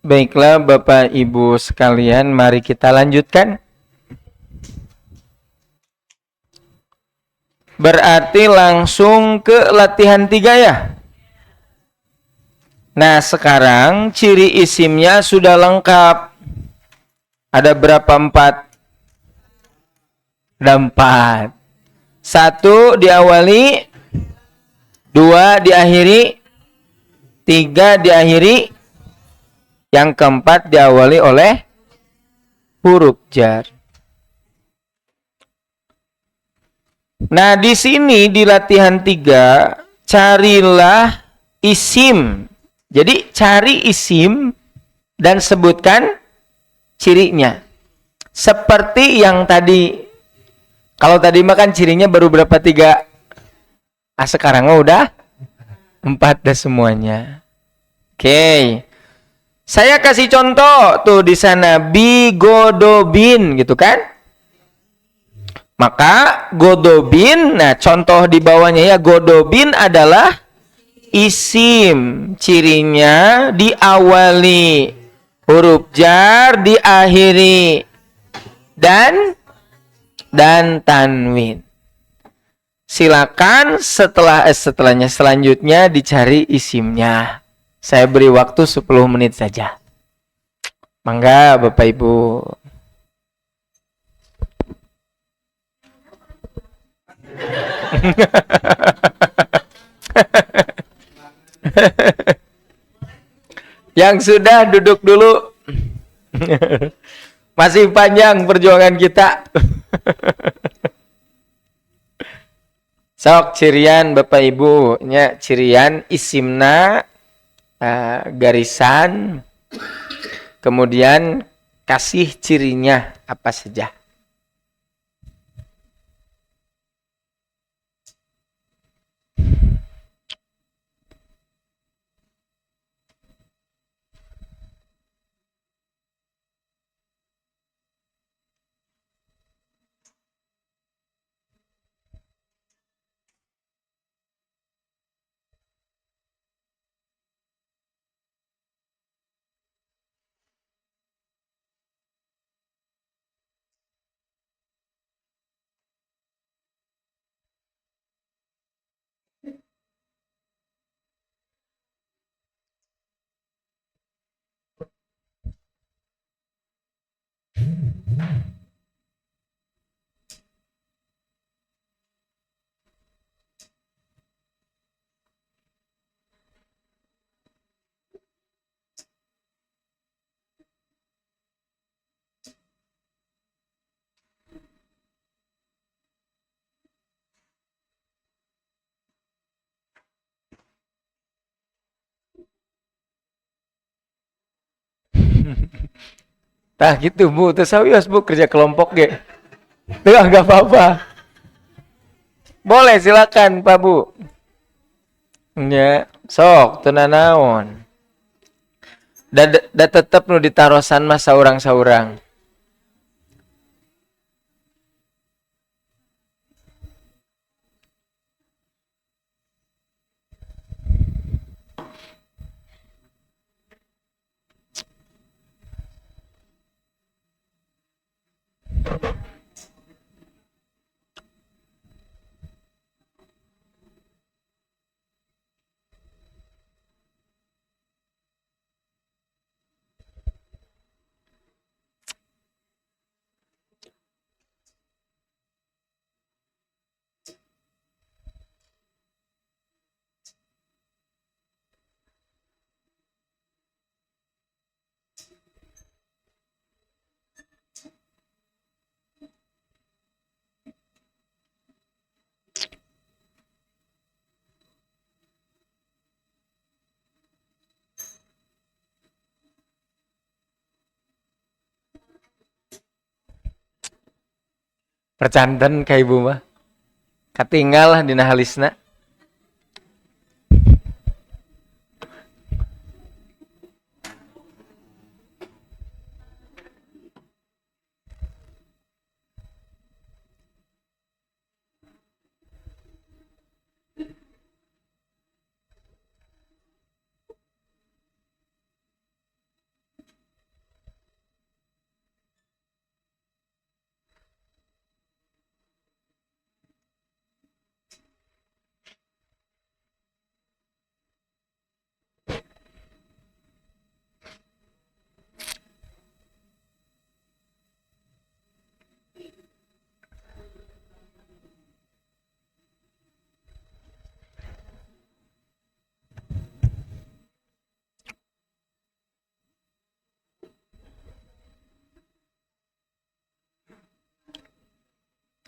Baiklah Bapak Ibu sekalian, mari kita lanjutkan. Berarti langsung ke latihan 3 ya. Nah sekarang ciri isimnya sudah lengkap. Ada berapa? 4? Ada 4. 1 diawali, 2 diakhiri, 3 diakhiri, yang keempat diawali oleh huruf jar. Nah, di sini di latihan 3, carilah isim. Jadi, cari isim dan sebutkan cirinya. Seperti yang tadi. Kalau tadi makan cirinya baru berapa? 3. Sekarang udah 4 dah semuanya. Oke. Saya kasih contoh tuh di sana, bigodobin gitu kan? Maka godobin, nah contoh di bawahnya ya, godobin adalah isim, cirinya diawali huruf jar, diakhiri dan tanwin. Silakan setelahnya selanjutnya dicari isimnya. Saya beri waktu 10 menit saja. Mangga Bapak Ibu. Yang sudah duduk dulu. Masih panjang perjuangan kita. Sok cirian Bapak Ibu nya, cirian isimna garisan, kemudian kasih cirinya apa saja. Tah gitu Bu, terus sawios Bu kerja kelompok ge. Tuh enggak apa-apa. Boleh silakan Pak Bu. Ya, sok teu nanaon. Da tetep nu ditarosan mah saurang-saurang. Percanten ka Ibu mah. Katinggal lah dina halisna.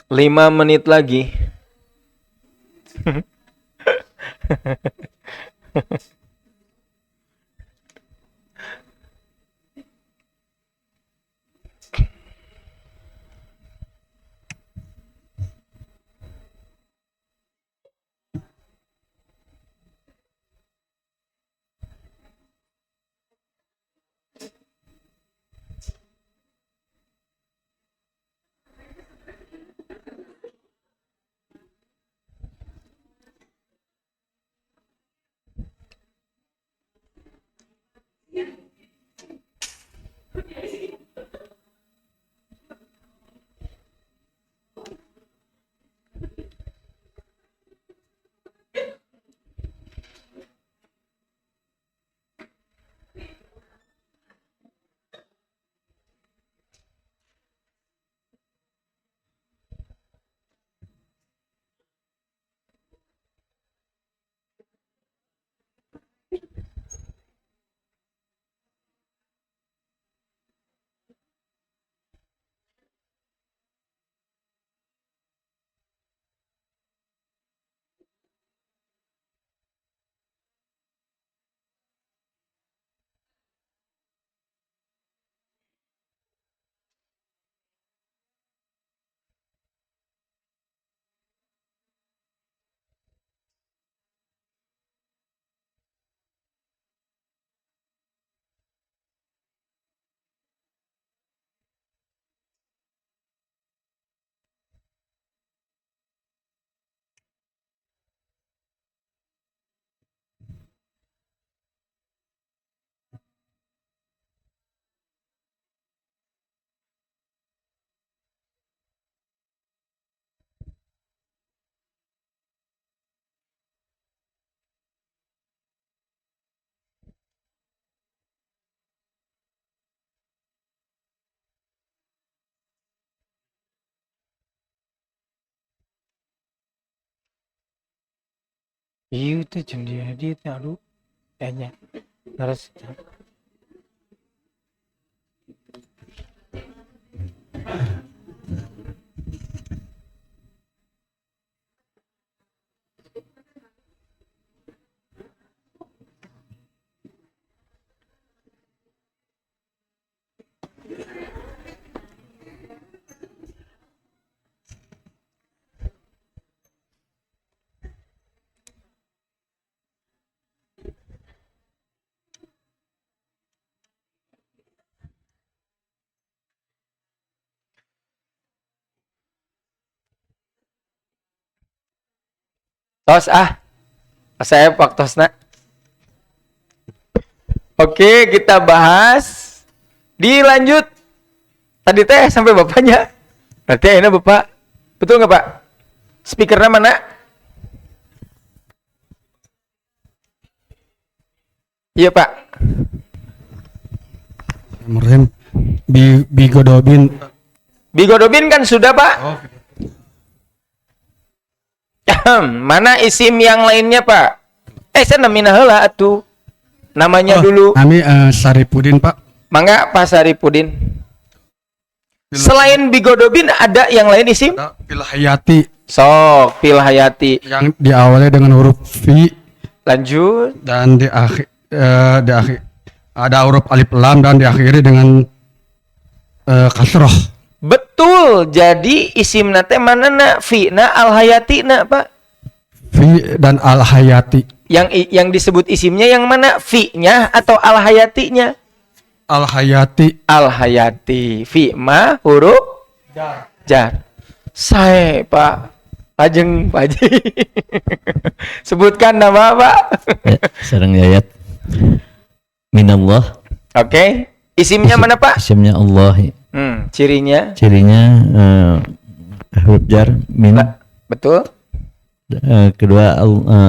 5 menit lagi. Iya tuh cendia dia taruh kayaknya harus. Tos saya waktosna. Oke, kita bahas. Dilanjut. Tadi teh sampai bapaknya. Berarti ini bapak. Betul nggak pak? Speakernya mana? Iya pak. Merem bigodobin. Bigodobin kan sudah pak. Mana isim yang lainnya pak? Saya namina heula atuh. Namanya dulu. Kami Saripudin pak. Mangga Pak Saripudin. Selain bigodobin ada yang lain isim? Pilhayati. Sok Pilhayati. Yang diawali dengan huruf fi. Lanjut. Dan di akhir ada huruf alif lam dan diakhiri dengan kasroh. Betul. Jadi isim nate mana na? Fi na Alhayati na pak? Fi dan Alhayati. Yang disebut isimnya yang mana? Fi-nya atau Alhayatinya? Alhayati. Alhayati. Fi ma huruf jar. Saya pak Pajeng Paji. Sebutkan nama pak. Sareng ayat minallah. Oke. Isimnya mana pak? Isimnya Allah. Cirinya? Cirinya huruf jar min. Betul. Kedua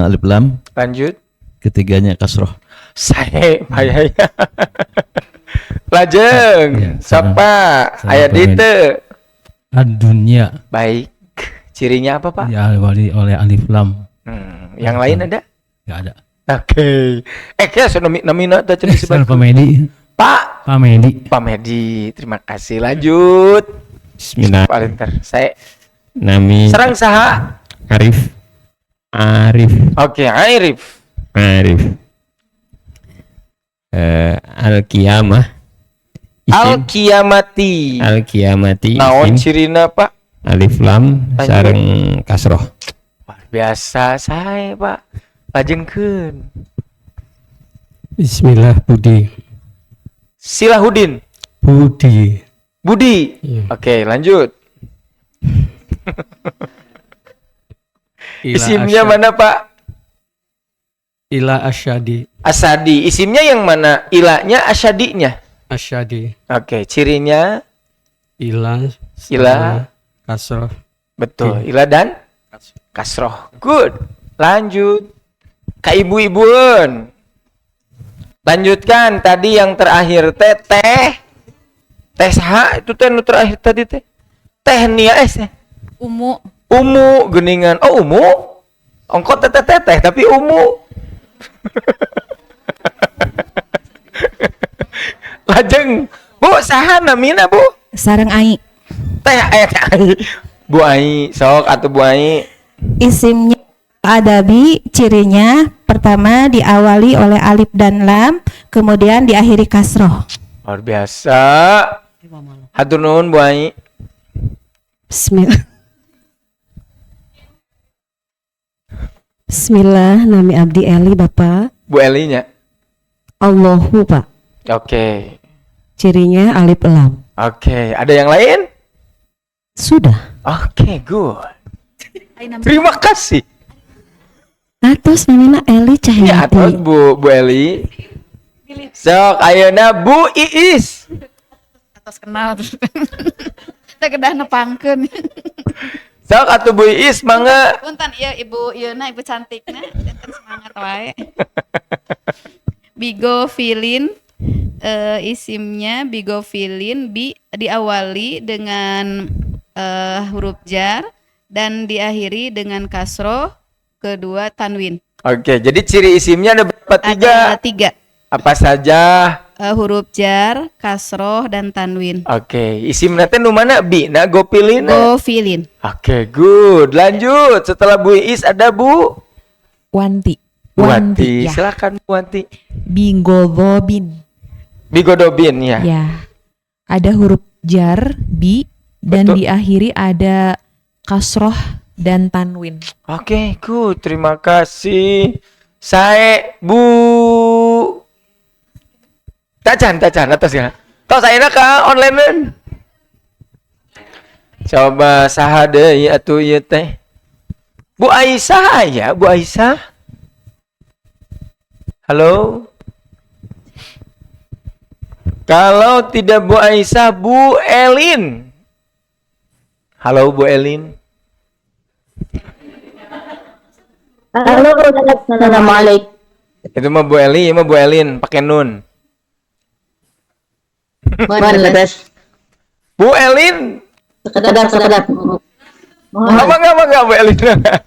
alif lam. Lanjut. Ketiganya kasroh. Saya payah. Lajeng. Ya, Sapa ayat itu. Ad-dunya Baik. Cirinya apa pak? diawali oleh alif lam. Yang lain ada? Gak ada. Oke. Kayak nomina tadi disebut. Pamedi. Pak Pamedi. Pamedi. Terima kasih. Lanjut. Bismillah. Palinter. Saya Nami Serang saha? Arif. Arif. Oke, Arif. Arif. Al-Qiyamah. Al-Qiyamati. Al-Qiyamati. Naon isim. cirina, Pak? Alif lam Lanjut. sareng kasroh. Luar biasa saya, Pak. Lajengkeun. Bismillah Budi. Silahudin. Budi. Budi. Iya. Oke, lanjut. Isimnya mana, Pak? Ila Asyadi. Asadi. Isimnya yang mana? Ilanya, asyadinya. Asyadi. Oke, cirinya Ila. Ila. Kasroh. betul. Ila dan kasroh. Good. Lanjut. Ka ibu-ibuan. Lanjutkan tadi yang terakhir teh teh saha itu teh nu terakhir tadi teh. Teh nia teh. Umu. Umu geningan. Oh, umu. Ongkot teh tapi umu. Lajeng, Bu, saha namina, Bu? Sareng ai. Teh ai. Bu Ai, sok atuh Bu Ai. Isimnya adabi, cirinya pertama diawali oleh alif dan lam, kemudian diakhiri kasroh. Luar biasa. Hatur nuhun Bu Ai. Bismillah. Bismillah, nami abdi Eli Bapak. Bu Elinya. Allahu Pak. Oke. Cirinya alif lam. Oke, ada yang lain? Sudah. Oke, good. Terima kasih. Atos namina Eli Ya, terus Cahyati. Bu Eli. Sok, ayeuna Bu Iis. Atas kenal terus. Kita kedah nepangkeun. Sok atuh Bu Iis mangga. Punten ieu Ibu Yeuna Ibu cantikna, janten semangat wae. Bigofilin isimnya bigofilin diawali dengan huruf jar dan diakhiri dengan kasroh, kedua tanwin. Oke, jadi ciri isimnya ada berapa? Ada Tiga. 3. Apa saja? Huruf jar, kasroh, dan tanwin. Oke, isimna teh nu mana? Bi, na gopilin. Gofilin. Oke, good. Lanjut. Setelah Bu Iis ada Bu Wanti. Wati. Ya. Silakan Bu Wati. Bingolobin. Bigodobin ya. Ya. Ada huruf jar, bi, dan Betul. diakhiri ada kasroh dan tanwin. Oke, good. Terima kasih. Saya Bu Tacan atas ya. Tos ayeuna ka online-an. Coba saha deui atuh ieu teh. Bu Aisyah ya, Bu Aisyah. Halo. Kalau tidak Bu Aisyah, Bu Elin. Halo Bu Elin. Halo, Assalamualaikum. Itu mah Bu Eli, ini mah Bu Elin pakai nun. Bu Elin. Sekedar. Apa Bu Elin?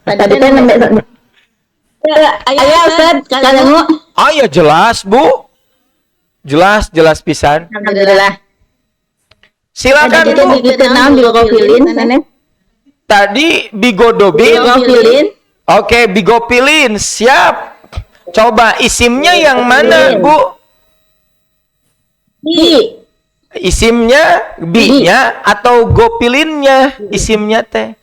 Tadi kan Ayah Ustaz, kalian mau? Oh ya jelas Bu. Jelas pisan. Alhamdulillah. Silakan Tadi Bu. kita naon bigofilin sana. Tadi bigodobin. Bigofilin. Oke, bigopilin. Siap. Coba isimnya yang mana, Bu? Di. Isimnya bi-nya atau gopilinnya isimnya teh?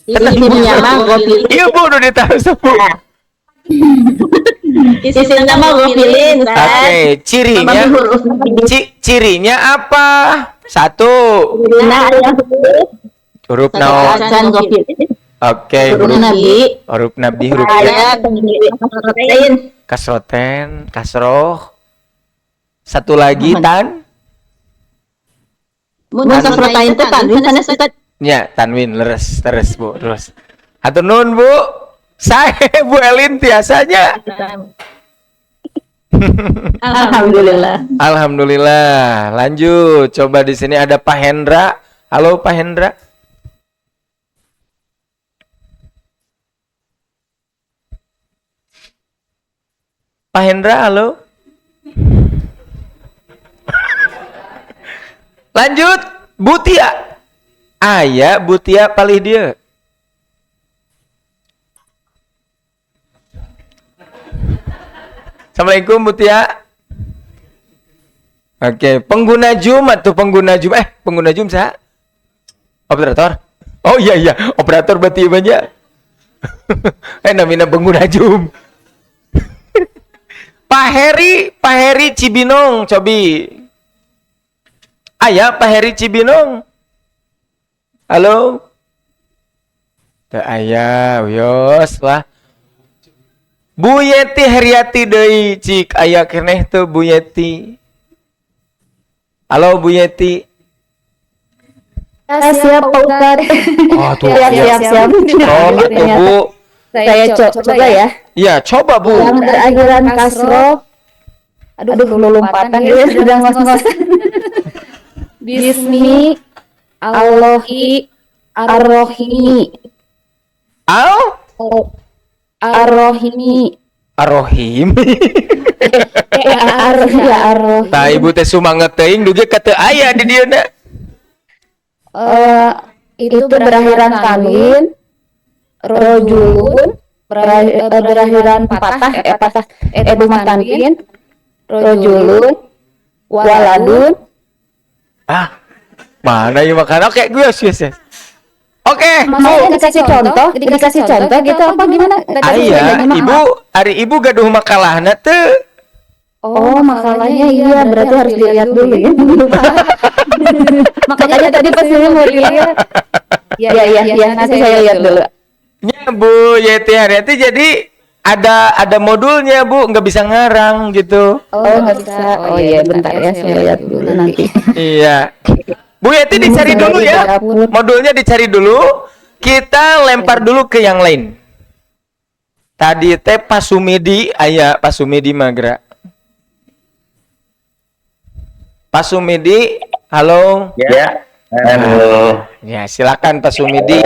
Isimnya mah gofilin. Iya Bu, udah ditahu Bu. Isimnya mah gofilin. Oke, cirinya cirinya apa? Satu. Nah, Huruf naon? akan gofilin. Oke, Huruf Nabi. huruf nabi, huruf Ayat lain. kasroten, kasroh. Satu lagi tan. Mun kasrotain teh tanwin sana Ustaz. Ya, tanwin leres terus Bu, terus. Hatur nuhun Bu. Saya Bu Elin biasanya. Alhamdulillah. Alhamdulillah. Lanjut. Coba di sini ada Pak Hendra. Halo Pak Hendra. Pak Hendra, halo. Lanjut, Bu Tia. Aya butia palih dia. Assalamualaikum butia. Oke, pengguna Zoom atau pengguna Zoom? Pengguna Zoom sah? Operator? Oh iya, operator berarti banyak. Namina pengguna Zoom. Pak Heri Cibinong, cobi. Aya Pak Heri Cibinong. Halo. Teu aya, wios lah. Bu Yeti Heriati deui cik aya keneh teu Bu Yeti. Halo Bu Yeti. Siap Pak Ustadz. Oh, tuh. Siap. Oh, gitu, Bu. Saya coba ya. Iya, coba Bu. Yang berakhiran kasroh. Aduh, lompatan dia sudah ngos-ngosan. Bismi Allahi Ar-Rahimi. Ar-Rahimi. Ar-Rahim. Ar-Rahim. Tah ibu teh sumanget teuing duge ka teu aya di dieuna. Itu berakhiran tanwin, rojulun, berakhiran patah, mah tanwin, rojulun, waladun. Mana ieu makan? Oke, gue yes. Oke, Maksudnya dikasih contoh gitu apa gimana? aya ibu, hari ibu gaduh makalahna teu. Oh, makalahnya iya, berarti harus dilihat dulu ya. Makanya tadi pas saya mau dilihat. Iya, nanti saya lihat dulu. Ya Bu Yeti Haryati, jadi ada modulnya Bu, nggak bisa ngarang gitu. Oh, nggak bisa. Oh iya, bentar ya, saya lihat dulu nanti. Iya. Bu Yeti dicari dulu ya. Modulnya dicari dulu. Kita lempar dulu ke yang lain. Tadi teh Pasumidi, aya Pasumidi magra. Pasumidi, halo. Ya. Halo. Ya, silakan Pasumidi.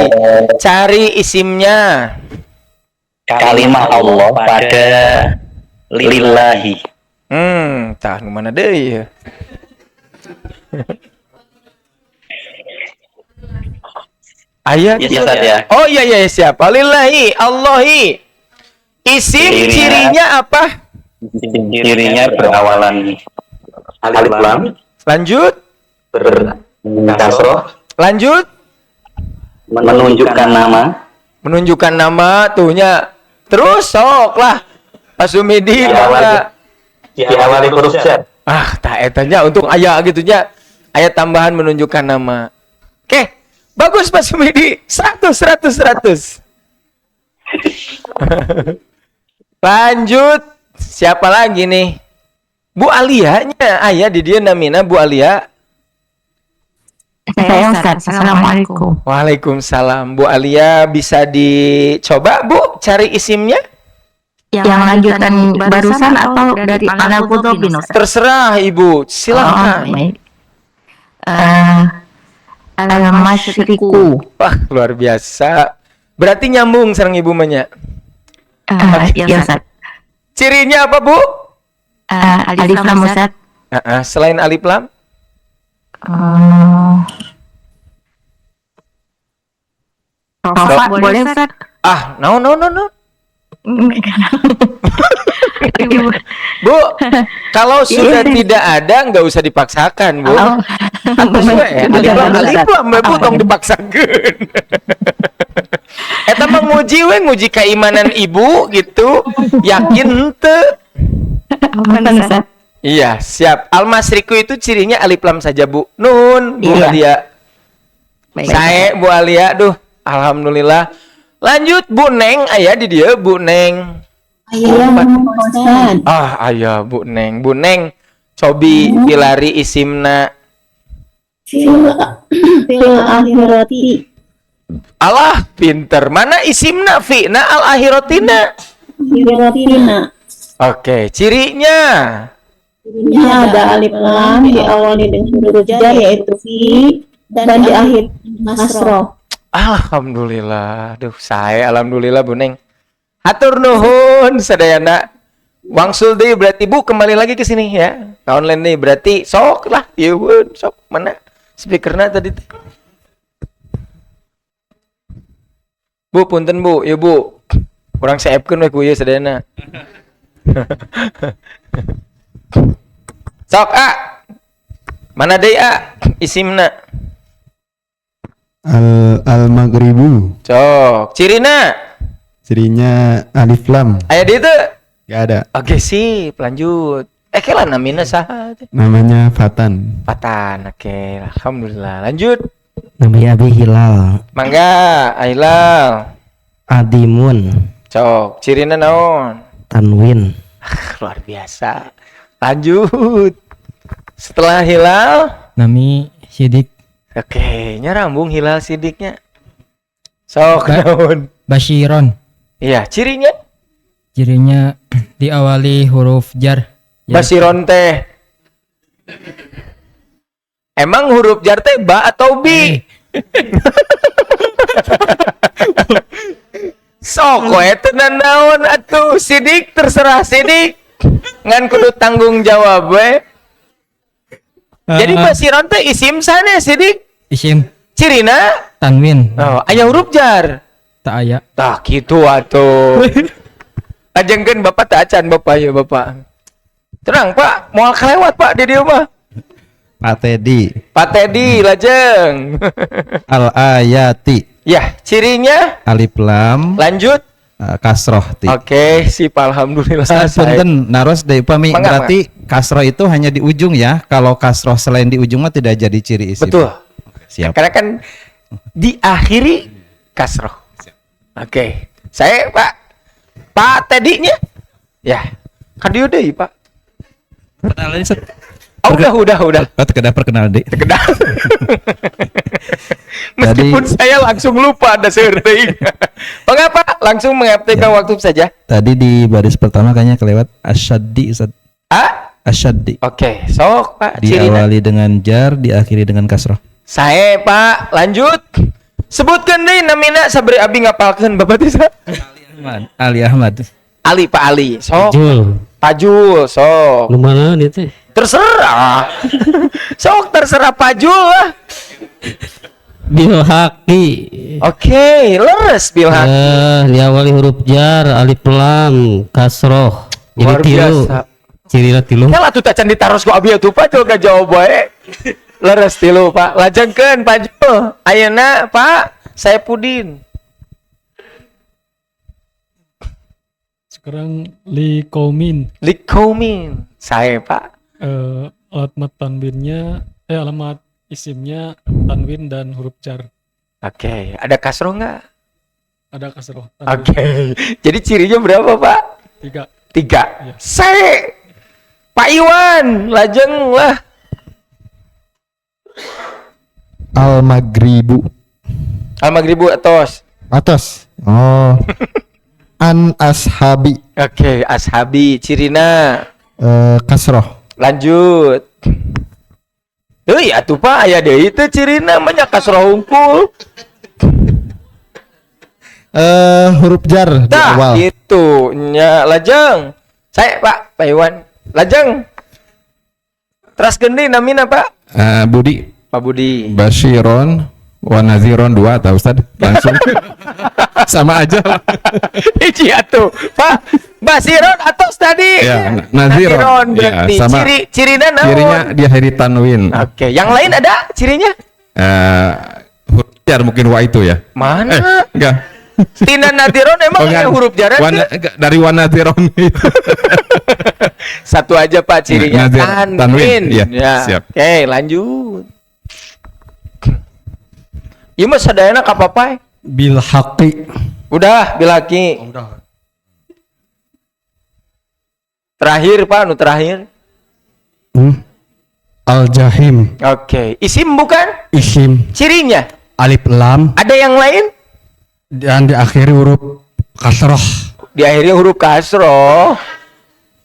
Cari isimnya. Kalimah Allah pada lillahi. Tah nu mana deui ya? Aya Ya, Ustaz ya. Oh iya siapa? Lillahi, Allahi. Isim cirinya apa? Cirinya berawalan alif lam, Lanjut. berkasroh, Lanjut. menunjukkan nama, Menunjukkan nama tuhnya. Terus sok lah. Pasumidi diawali huruf jar. tak etanya untuk aya gitunya. Aya tambahan menunjukkan nama. Oke. Bagus Pasumidi. 100. Lanjut. Siapa lagi nih? Bu Alianya. Aya di dia namina Bu Alia. Saya Ustaz. Assalamualaikum. Waalaikumsalam. Bu Alia bisa dicoba Bu cari isimnya? Yang lanjutan barusan atau dari Al Qudobin Ustaz? Terserah Ibu. Silakan. Al-Masyriku. Wah, luar biasa. Berarti nyambung sareng Ibu manya. Ya Ustaz. Cirinya apa, Bu? Alif lam Ustaz. Selain alif lam? Rofa boleh Ustaz? No. Bu, kalau sudah tidak ada nggak usah dipaksakan, Bu. Alif lam Bu tong dipaksakan. Eta mah nguji keimanan Ibu gitu. Yakin henteu? Iya, siap. Al-Masyriku itu cirinya alif lam saja, Bu. Nun, Bu Alia. Saya Bu Alia, alhamdulillah. Lanjut Bu Neng, aya di dia Bu Neng. Aya Bu Neng. Bu Neng, cobi pilari isimna. Fil akhirati. Alah, pinter. Mana isimna fi? Al akhiratina. Oke, cirinya. Ada alif lam diawali dengan huruf jar yaitu fi dan di akhir nasroh. Alhamdulillah. Alhamdulillah Bu Neng. Hatur nuhun sadayana. Wangsul deui berarti Bu kembali lagi ke sini ya. Ka online nih berarti sok lah. Ieu sok mana speakerna tadi teh. Bu, punten Bu, ya Bu. Kurang saepkeun we ku ieu sadayana. Sok A. Mana deui A? Isimna. Al-Maghribu. Sok, cirina. Cirinya alif lam. Aya di teu? Gak ada. Oke, sip, lanjut. Kela namina saha? Namanya Fatan. Patan. Oke, alhamdulillah. Lanjut. Nabi Abi Hilal. Mangga, Ailal. Adimun. Cok, cirina naon? Tanwin. Luar biasa. Lanjut. Setelah hilal, Nami Sidik. oke, nyarambung hilal sidiknya. Sok naon? Basyiron. Iya, cirinya Cirinya diawali huruf jar. Ya. basiron teh. Emang huruf jar teh ba atau bi? Sok we teu naon atuh sidik terserah sidik. Ngan kudu tanggung jawab we. Jadi basiron teh isim sana sidik. Isim Cirina tanwin. oh, aya huruf jar. Tak aya. Tah kitu atuh. Ajengkeun Bapak teh acan Bapak ya Bapak. Terang Pak, moal kelewat Pak di dieu mah. Pak Teddy. Pak Teddy lajeng. Al-ayati. Ya, cirinya Alif lam. lanjut. Kasroh. Oke, sip alhamdulillah. Punten naros deui upami Mangga, berarti kasroh itu hanya di ujung ya. Kalau kasroh selain di ujung mah tidak jadi ciri isim. Betul. Siap. Karena kan diakhiri kasroh. Oke. Saya Pak Teddy-nya. Ya. Kan dieu deui, Pak. Perkenalan set. Oh, udah. Oh, tekedah perkenalan deui. Tekedah. Meskipun saya langsung lupa ada seurteuing. Mengapa? Langsung mengabaikan waktu saja. Tadi di baris pertama kayaknya kelewat asyaddi Ustaz. Asyaddi. Oke, sok Pak. Cirina. Diawali dengan jar, diakhiri dengan kasroh. Saya Pak, lanjut. Sebutkan deh namina sabari abi ngapalkeun Bapak teh. Ali Ahmad. Ali Pak Ali. Sok. Jul. Pak Jul, sok. Nu mana itu? Terserah. Sok terserah Pak Jul lah. Bilhaqi. Oke, leres Bilhaqi. Diawali huruf jar, alif lam, kasroh. Luar biasa. Cirina tilu. Kala tuh tacan ditaros ku abi atuh Pak Jul gak jawab wae. Leres tilu Pak. Lajengkeun Pak Jul. Ayeuna Pak, saya Pudin. Sekarang Likomin. Saya Pak. Alamat tanwinnya alamat isimnya tanwin dan huruf jar. Oke, ada kasroh nggak? Ada kasroh. Oke. Jadi cirinya berapa Pak? 3. Iya. Saya Pak Iwan, lajeng lah. Al-Maghribu. Al-Maghribu atos. Oh. An ashabi. Oke, ashabi cirina. Kasroh. Lanjut. Euy atuh Pak aya deui teh cirina banyak kasroh hungkul. Huruf jar di awal. Gitu nya lajeng. Saya Pak Iwan. Lajeng. Teraskeun deui namina Pak. Budi. Pak Budi. Basyiron wa nadhiron 2 tahu Ustaz? Langsung. Sama aja lah. Hiji atuh. Pak Basiron atos tadi. Ya, nadhiron. Berarti Ya, sama. cirinya naon? Cirinya diakhiri tanwin. Oke, yang lain ada cirinya? Huruf jar mungkin wa itu ya. Mana? Enggak. Tina nadhiron emang ada huruf jaran? Dari wa nadhiron. Satu aja Pak cirinya. Tanwin. Ya, siap. Oke, lanjut. Ieu mah sadayana ka papai. Bilhaqi. Udah, Bilhaqi. Udah. Terakhir Pak, nu terakhir. Al-Jahim. Oke, isim bukan? Isim. Cirinya? Alif lam. Ada yang lain? Dan diakhiri huruf kasroh. Diakhiri huruf kasroh.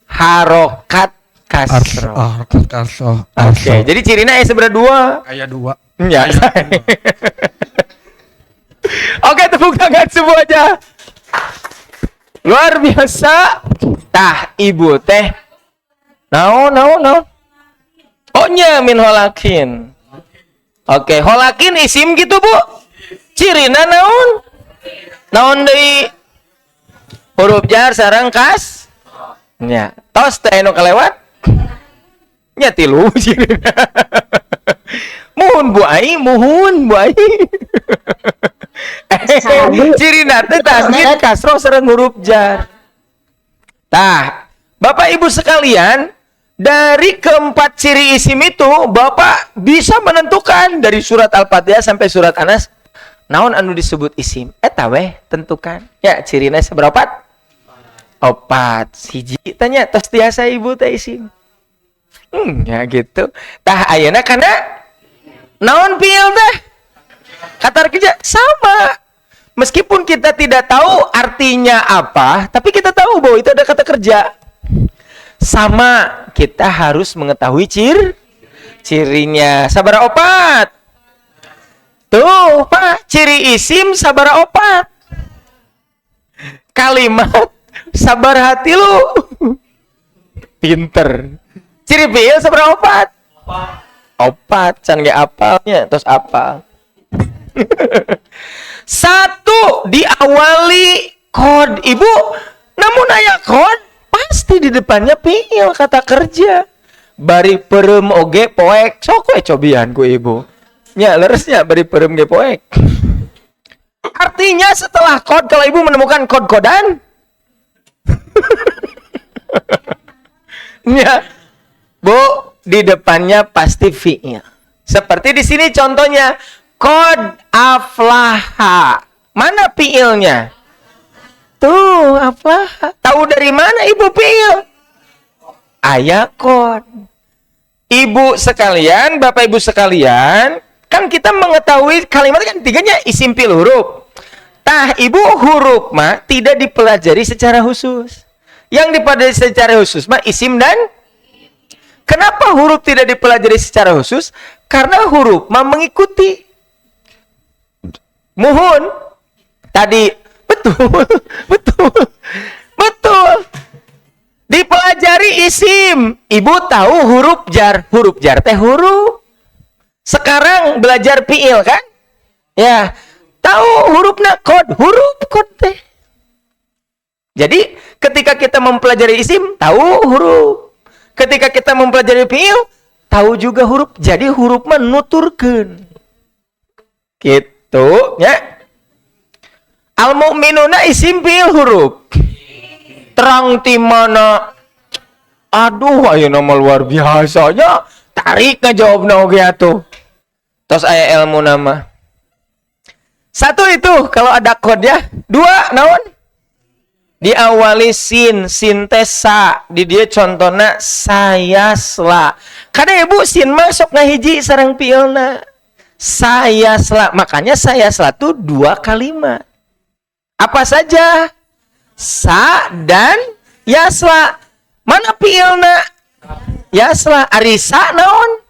Harokat kasroh. Kasroh. Oke, jadi cirinya seberapa 2? Kayak 2. Ya. Oke, tepuk tangan semuanya. Luar biasa. Tah, ibu teh. Naon. Oh nya min holakin. Oke, holakin isim gitu Bu. Cirina naon? Naon deui? Huruf jar sareng kas. Nya, tos teh anu kalewat. Nya 3 cirina. Muhun Bu Ai. Cirina teh tasdid kasroh sareng huruf jar. Tah, Bapak Ibu sekalian, dari keempat ciri isim itu Bapak bisa menentukan dari surat Al-Fatihah sampai surat Anas naon anu disebut isim. Eta weh tentukan. Ya, cirina seberapa? 4. Hiji tanya tos tiasa Ibu teh isim. Ya gitu. Tah ayeuna kana naon fiil teh? Kata kerja sama. Meskipun kita tidak tahu artinya apa, tapi kita tahu bahwa itu ada kata kerja. Sama, kita harus mengetahui cirinya. Sabaraha 4? Tuh, Pak, ciri isim sabaraha 4? Kalimat sabaraha 3? Pinter. Ciri fiil sabaraha 4? 4, can ge apalnya, terus apal. 1 diawali kod. Ibu, namun aya kod pasti di depannya fiil kata kerja. Bari perem oge poek. Sok we cobian ku Ibu. Nya leresnya bari perem ge poek. Artinya setelah kod, kalau Ibu menemukan kod-kodan nya Bu, di depannya pasti fiil. Seperti di sini contohnya Qad aflaha. Mana fiilnya? Tuh, aflaha. Tahu dari mana Ibu fiil? Aya qad. Ibu sekalian, Bapak Ibu sekalian, kan kita mengetahui kalimat kan tiganya isim fiil huruf. Tah, Ibu, huruf mah tidak dipelajari secara khusus. Yang dipelajari secara khusus mah isim dan. Kenapa huruf tidak dipelajari secara khusus? Karena huruf mah mengikuti. Muhun tadi betul. Dipelajari isim. Ibu tahu huruf jar teh huruf. Sekarang belajar fiil kan? Ya, tahu hurufna huruf kod teh. Jadi ketika kita mempelajari isim, tahu huruf. Ketika kita mempelajari fiil, tahu juga huruf. Jadi huruf mah nuturkeun. Gitu. Tuh, ya. Al-mu'minuna isim fiil huruf. Terang ti mana? Aduh, ayo nama luar biasanya. Tarik ngejawabna oge atuh. Tos aya ilmu nama. 1 itu kalau ada kod ya. 2 naon? Diawali sin teh sa. Di dia contohna sayasla. Kada Ibu sin masuk ngahiji sareng fiilna. Sayasla, makanya sayasla itu 2 kalimat. Apa saja? Sa dan yasla. Mana fiilna? Yasla. Arisa naon?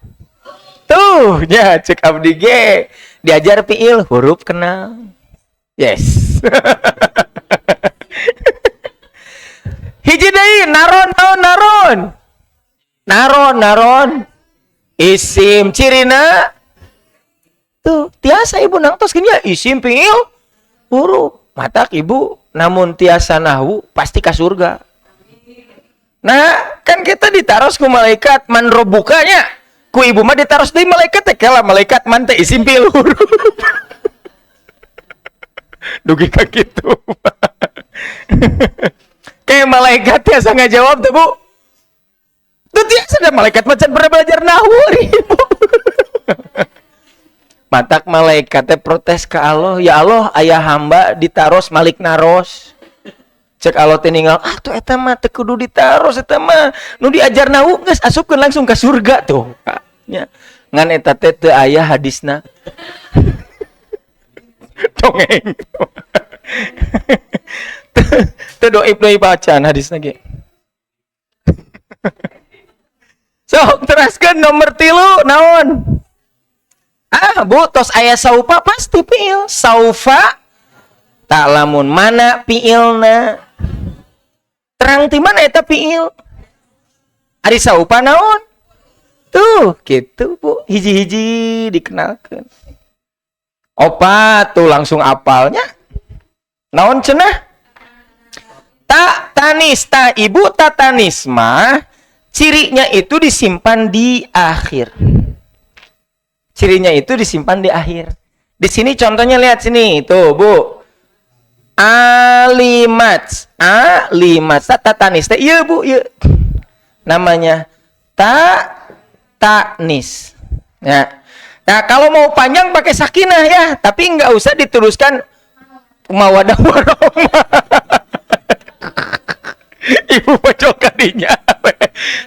Tuh, ya cek abdi ge. Diajar fiil huruf kenal. Yes. Hiji deui naron. Naron. Isim cirina tuh, tiasa Ibu nangtos gini ya, isim fiil huruf. Matak Ibu, namun tiasa nahwu pasti ka surga. Nah, kan kita ditaros ku malaikat man robukanya. Ku Ibu mah ditaros deui malaikat teh kala malaikat man teh isim fiil huruf. Dugi ka kitu. Kayak malaikat tiasa ngajawab tuh Bu. Tuh tiasa ada malaikat macan pernah belajar nahwu Ibu. Matak malaikatnya protes ke Allah, ya Allah, ayah hamba ditaros malik naros. Cek Allah teh ninggal, tuh eta mah teu kudu ditaros, eta mah nu diajar nahwu geus asupkeun langsung ke surga tuh. Nya ngan eta teh teu aya hadisna. Dongeng. Teu doib bacaan hadisna ge. Sok teraskeun nomor 3 naon? Bu, tos aya saufa pasti fiil. Saufa tak lamun mana fiilna. Terang ti mana eta fiil? Ari saufa naon? Tuh, gitu Bu. Hiji-hiji dikenalkeun. Opat tuh langsung apalnya. Naon cenah? Ta tanis, ta ibu tatanis mah cirinya itu disimpan di akhir. Cirinya itu disimpan di akhir. Di sini contohnya lihat sini, tuh Bu. Alimat, tatanis. Iya Bu, iya. Namanya tanis. Ya. Nah, kalau mau panjang pakai sakinah ya, tapi nggak usah diteruskan mawadah warahmah. Ibu pojok kadinya.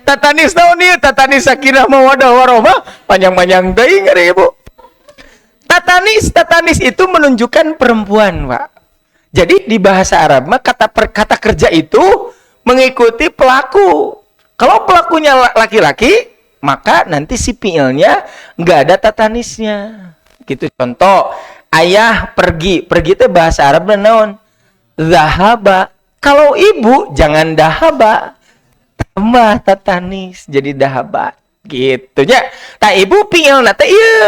Tatanis naon ieu? Tatanis sakinah mawadah warahmah, panjang-panjang deui ngeri Ibu. Tatanis itu menunjukkan perempuan, Pak. Jadi di bahasa Arab mah kata kerja itu mengikuti pelaku. Kalau pelakunya laki-laki, maka nanti si fiilnya nggak ada tatanisnya. Gitu contoh, ayah pergi itu bahasa Arab naon? Zahaba. Kalau ibu jangan dahaba, tambah tatanis jadi dahaba. Gitu ya. Tak ibu fiilna teh ieu.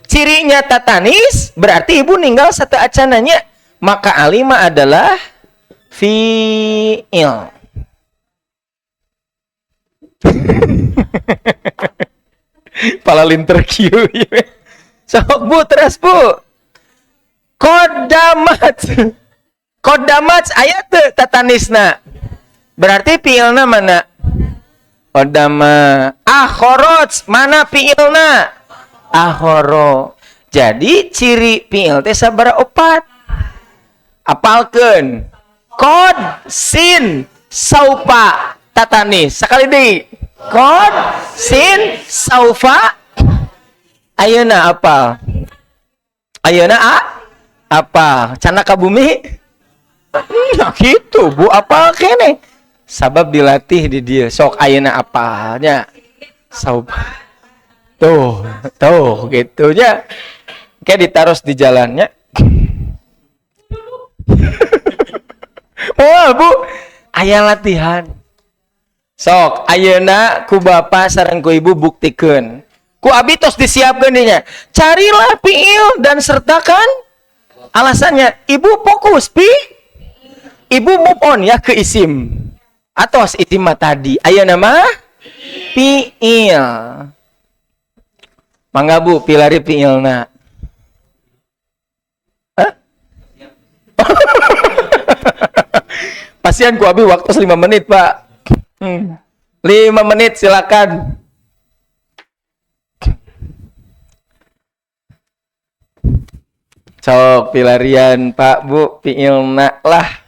Cirinya tatanis berarti ibu ninggal satu acananya. Maka alimah adalah fiil. Pala linter kieu. Sok Bu, terus Bu. Kodamat ayat tatanisna. Berarti fiilna mana? Kodama. Akhoroj mana fiilna? Akhoro. Jadi ciri fiil teh sabaraha opat? Apalkeun. Kod sin saupa tatanis. Sakali deui. Kod sin saufa. Ayeuna apa? Ayeuna apa? Cana ka bumi? Nah gitu Bu, apa kene? Sabab dilatih di dia. Sok ayeuna apanya? Saupa. Tuh gitu nya. Kayak ditaros di jalannya. Oh Bu, aya latihan. Sok ayeuna ku bapa sareng ku ibu buktikeun. Ku abi tos disiapkeun dinya. Carilah fiil dan sertakan alasannya. Ibu fokus Ibu move on ya ke isim. Atos isim mah tadi. Ayeuna mah fiil. Mangga Bu, pilari fiilna. Pasien ku abi waktu 5 menit, Pak. 5 menit silakan. Sok pilarian Pak Bu, fiilna lah.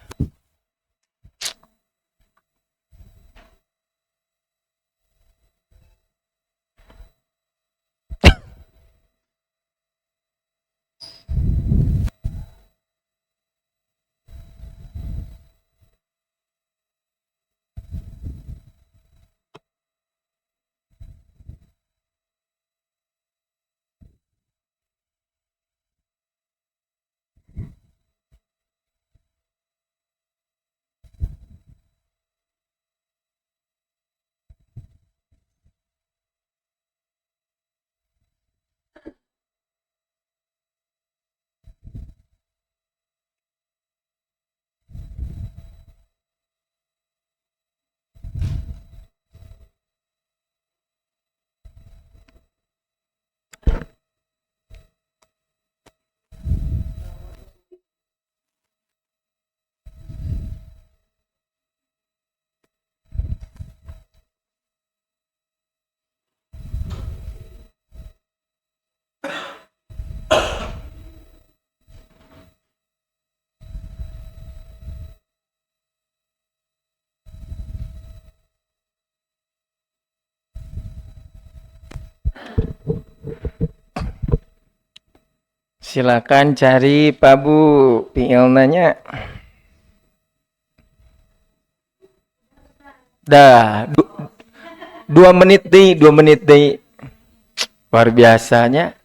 Silakan cari Pak Bu fiilnanya. Dah 2 menit deh, 2 menit deh. Luar biasanya.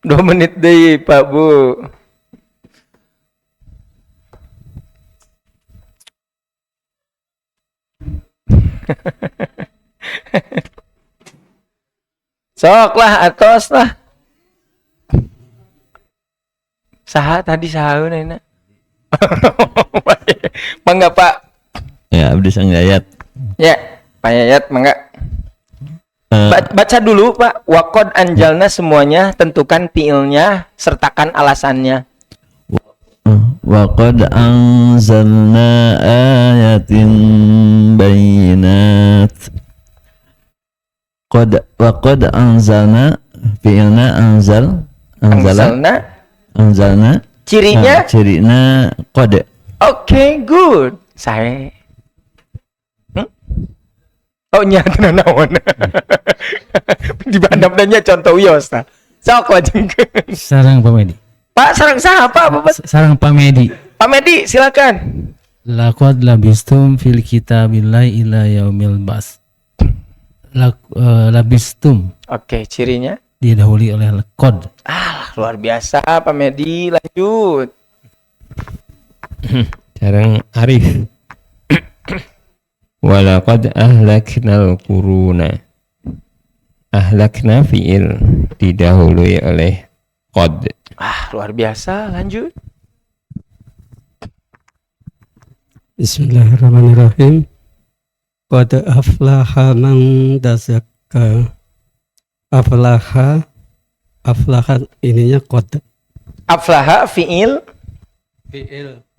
Dua menit deh Pak Bu. Sok lah, atos lah. Saha tadi sahaeun ayeuna. Mangga Pak. Ya, abdi sang ayat. Ya, Pak Yayat mangga. Baca dulu Pak. Waqad anjalna semuanya, tentukan fiilnya, sertakan alasannya. Wa qad anzalna ayatin bayinat. Wa qad anzalna fi'ilna anzalna cirinya cirina qad. Oke, good. Saya oh nyata naon. Di bandapnya contoh wios tah. Sok lajengkeun. Sarang Pamedi. Pak sareng saha Pak? Sarang Pamedi. Pak Medi silakan. Laqad labistum fil kitabillahi ila yaumil bas. Labistum. Oke, cirinya Didahului oleh qad. luar biasa Pak Medi, lanjut. Sareng Arif. Walaqad ahlaknal quruna. Ahlakna fi'il didahului oleh qad. Luar biasa, lanjut. Bismillahirrahmanirrahim. Qad aflaha man tazakka. Aflaha ininya qad. Aflaha fi'il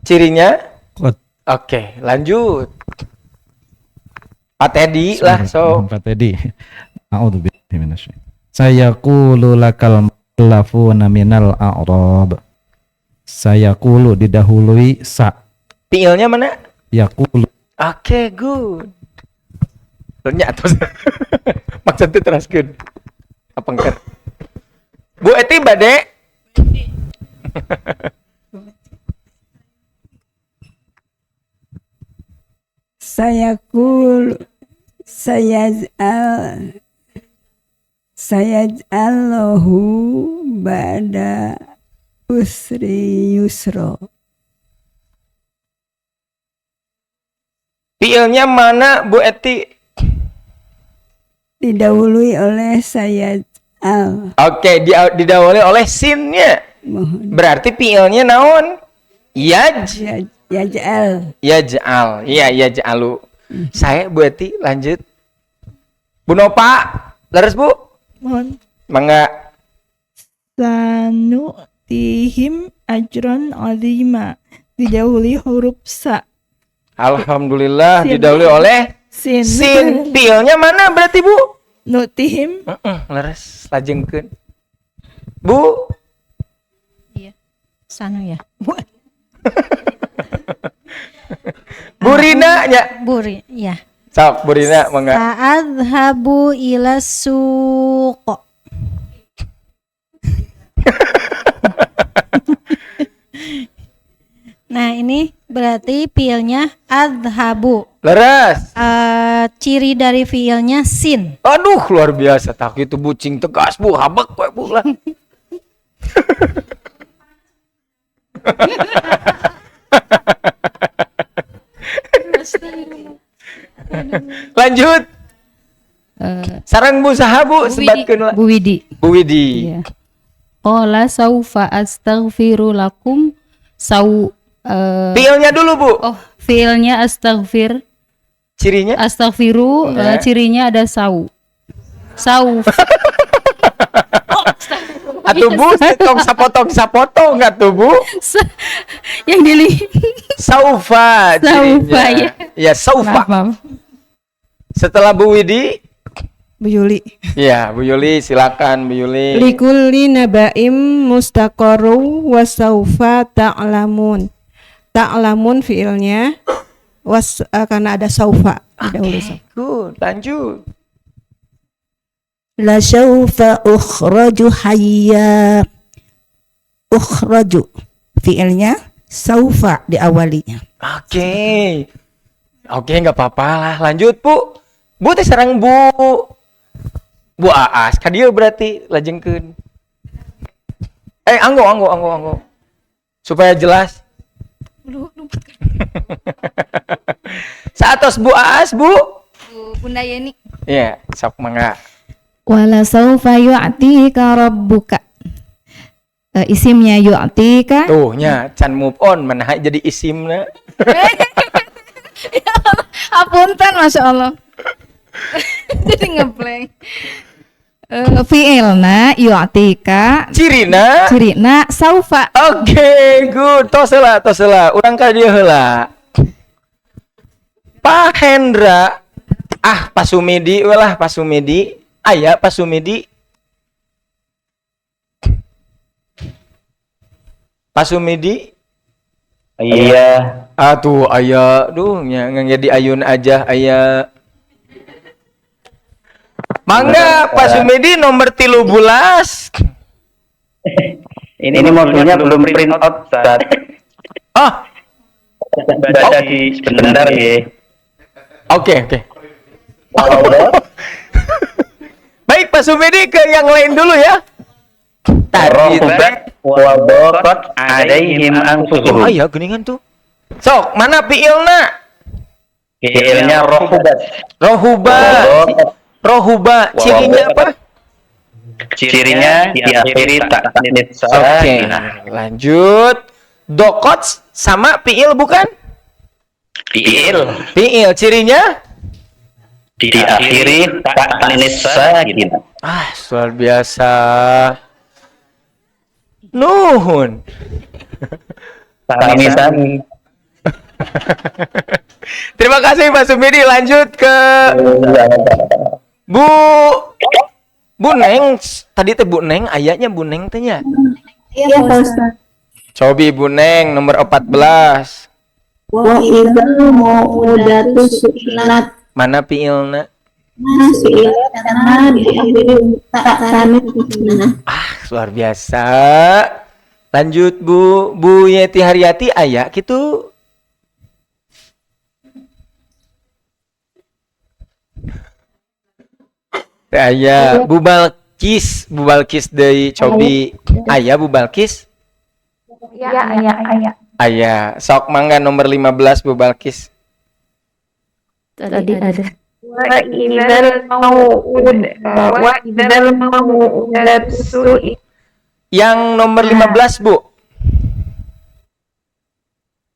cirinya qad. Oke, lanjut. Pak Teddy lah, so. Pak Teddy. A'udzubillahi minasyaitonir. Sayaqulu lakal lafuna minal a'rab. Sayaqulu didahului sa. Fiilnya mana? Yaqulu. Oke, good. Nya atos. Maksudnya teraskeun. Apa engker? Bu Eti bade. Sayaj'alahu ba'da usri yusra. Fiilnya mana Bu Eti? Didahului oleh sayaj'al. Oke, didahului oleh sinnya. Berarti fiilnya naon? Yaj'al. Yaj'al. Iya, yaj'alu. Saya Bu Eti, lanjut. Bu Nopa, leres Bu? Mohon. Mangga. Sanutihim ajron azima. Didahului huruf sa. Alhamdulillah, didahului oleh sin. Fiilnya mana berarti Bu? Nutihim. Leres, lajengkeun. Bu. Iya. Sanu ya. Burina nya. Buri, ya. Sok Burina mangga. Sa'adhabu ila suq. Nah, ini berarti fiilnya adhabu. Leres. Ciri dari fiilnya sin. Aduh, luar biasa. Tak itu bucing tegas Bu, habek we Bu lah. Lanjut. Sarang Bu saha Bu, sebatkeun lah. Bu Widi. Bu Widi. Iya. Qala saufa astaghfiru lakum fiilnya dulu Bu. Oh, fiilnya astaghfir. Cirinya? Astaghfiru, cirinya ada sau. Atuh Bu, tong sapotong enggak tuh Bu? Yang dili. Saufa cirinya. Ya. Ya, saufa. Maaf. Setelah Bu Widi, Bu Yuli. ya, Bu Yuli silakan Bu Yuli. Likulli naba'im mustaqarru wa saufa ta'lamun. Ta'lamun fiilnya karena ada saufa. Good, lanjut. La saufa ukhraju hayya. Ukhraju fiilnya saufa diawalinya. Oke, nggak apa-apa lah. Lanjut Bu. Bu teh sareng Bu Aas. Kadieu berarti lajengkeun. Anggo. Supaya jelas. Saatos Bu Aas, Bu. Bunda Yeni. Iya, sok mangga. Wala saufa yu'tika rabbuka. isimnya yu'tika. Tuh nya can move on mana jadi isimna. Apunten, Masya Allah. Jadi ngeblank. Fi'ilna yu'tika. Cirina saufa. Oke, good. Tos heula. Urang ka dieu heula. Pak Hendra. Pak Sumedi ulah Pak Sumedi. Aya Pak Sumedi. Pak Sumedi. Iya. Tuh aya. Duh nya ngangge ayun aja aya. Mangga Pak Sumedi nomor 13. Ini mobilnya belum print out, Ustaz. Baca di sebentar ya. Oke. Baik Pak Sumedi ke yang lain dulu ya. Tadi wa baqat alaihim anfusuhum. Aya geuningan tuh. Sok, mana fi'ilna? Fi'ilnya Rohuba. Cirinya apa? Cirinya diakhiri tanis sakinah. Lanjut. Dokot sama fi'il bukan? Fi'il. Cirinya? Diakhiri tanis sakinah. Luar biasa. Nuhun. Sami. Terima kasih Pak Sumedi. Lanjut ke Bu Neng. Tadi teh Bu Neng, ayatnya Bu Neng teh nya. Iya, Pak Ustaz. Cobi Bu Neng nomor 14. Wa idzal mau'udatu su'ilat. Mana fi'ilna? Fi'ilna diakhiri tanis. Luar biasa. Lanjut Bu Yeti Haryati aya gitu. Aya Bu Balkis deui cobi. Aya Bu Balkis? Ya, aya. Aya. Sok mangga nomor 15 Bu Balkis. Tadi ada. Wa idzal mau'udatu su'ilat. Yang nomor 15 Bu.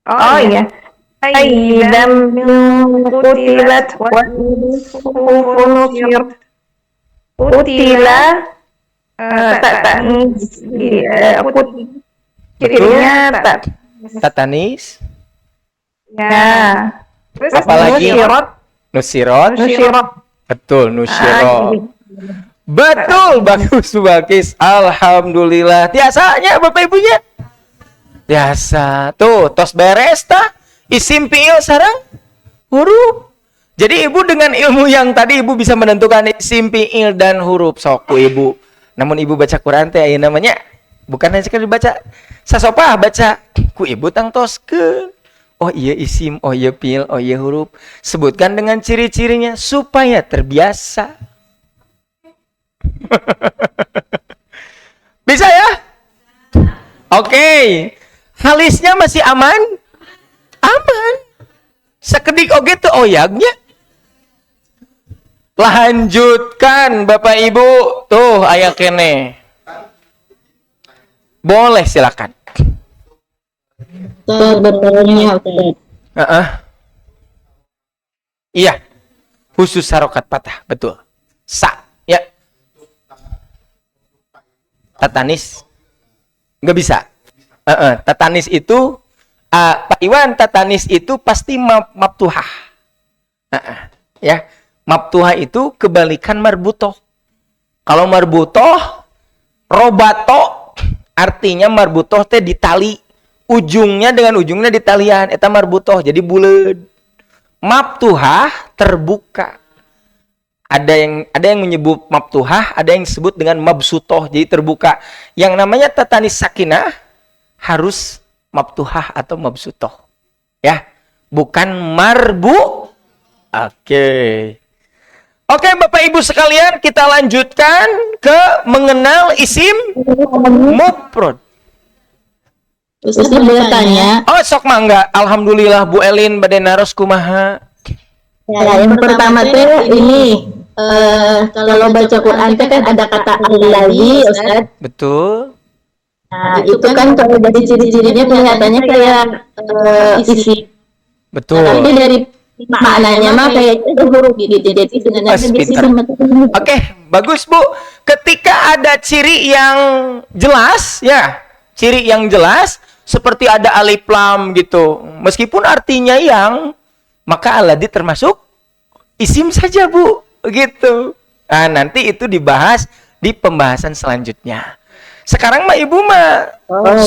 Oh iya. Aidam kutilat wa nufirat. Kutila cirinya Tatanis. Ya. Terus apalagi? Nusirat. Betul, nusirat. Betul, bagus Balkis. Alhamdulillah. Biasanya Bapak Ibunya. Biasa. Tuh, tos beres tah. Isim fi'il sareng huruf. Jadi Ibu dengan ilmu yang tadi Ibu bisa menentukan isim fi'il dan huruf. Sok ku Ibu. Namun Ibu baca Quran teh aya namanya bukan hanya sekali baca. Sasopah baca ku Ibu tang toskeun. Oh iya isim, oh iya fi'il, oh iya huruf. Sebutkan dengan ciri-cirinya supaya terbiasa. Bisa ya? Oke. Halisnya masih aman? Aman. Sekedik oge teu oyagnya. Lanjutkan Bapak Ibu. Tuh aya kene. Boleh silakan. Sebetulnya Iya. Khusus harokat patah, betul. Sa, ya. Tatanis nggak bisa. Tatanis itu Pak Iwan, tatanis itu pasti mabtuhah. Ya, mabtuhah itu kebalikan marbutoh. Kalau marbutoh, robato artinya marbutoh teh ditali, ujungnya dengan ujungnya ditalian, eta marbutoh jadi buleud. Mabtuhah terbuka. Ada yang menyebut mabtuhah, ada yang disebut dengan mabsutoh, jadi terbuka. Yang namanya tatanis sakinah harus mabtuhah atau mabsutoh. Ya, bukan marbu. Oke, Bapak Ibu sekalian, kita lanjutkan ke mengenal isim mufrad. Ustaz boleh tanya? Oh, sok mangga. Alhamdulillah Bu Elin bade naros kumaha. Ya, yang pertama tuh ini kalau baca Quran kan ada kata allazi, Ustaz. Betul. Nah, itu kan kalau dari ciri-cirinya kelihatannya kayak isi. Betul. Tapi dari maknanya mah kayak itu huruf gitu. Jadi sebenarnya bisa. Oke, bagus Bu. Ketika ada ciri yang jelas, ya, ciri yang jelas seperti ada alif lam gitu, meskipun artinya yang, maka alladzi termasuk isim saja Bu, gitu. Nah, nanti itu dibahas di pembahasan selanjutnya. Sekarang mah Ibu mah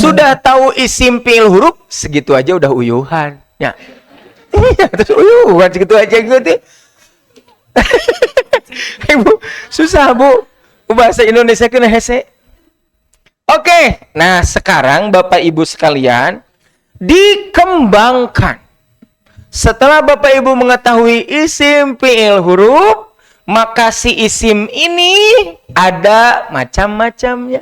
sudah tahu isim fi'il huruf, segitu aja udah uyuhan, ya. Iya, terus uyuhan segitu aja gitu. Ibu susah Bu, bahasa Indonesia kena hese. Oke, nah sekarang Bapak Ibu sekalian dikembangkan. Setelah Bapak Ibu mengetahui isim fi'il huruf, maka si isim ini ada macam-macamnya.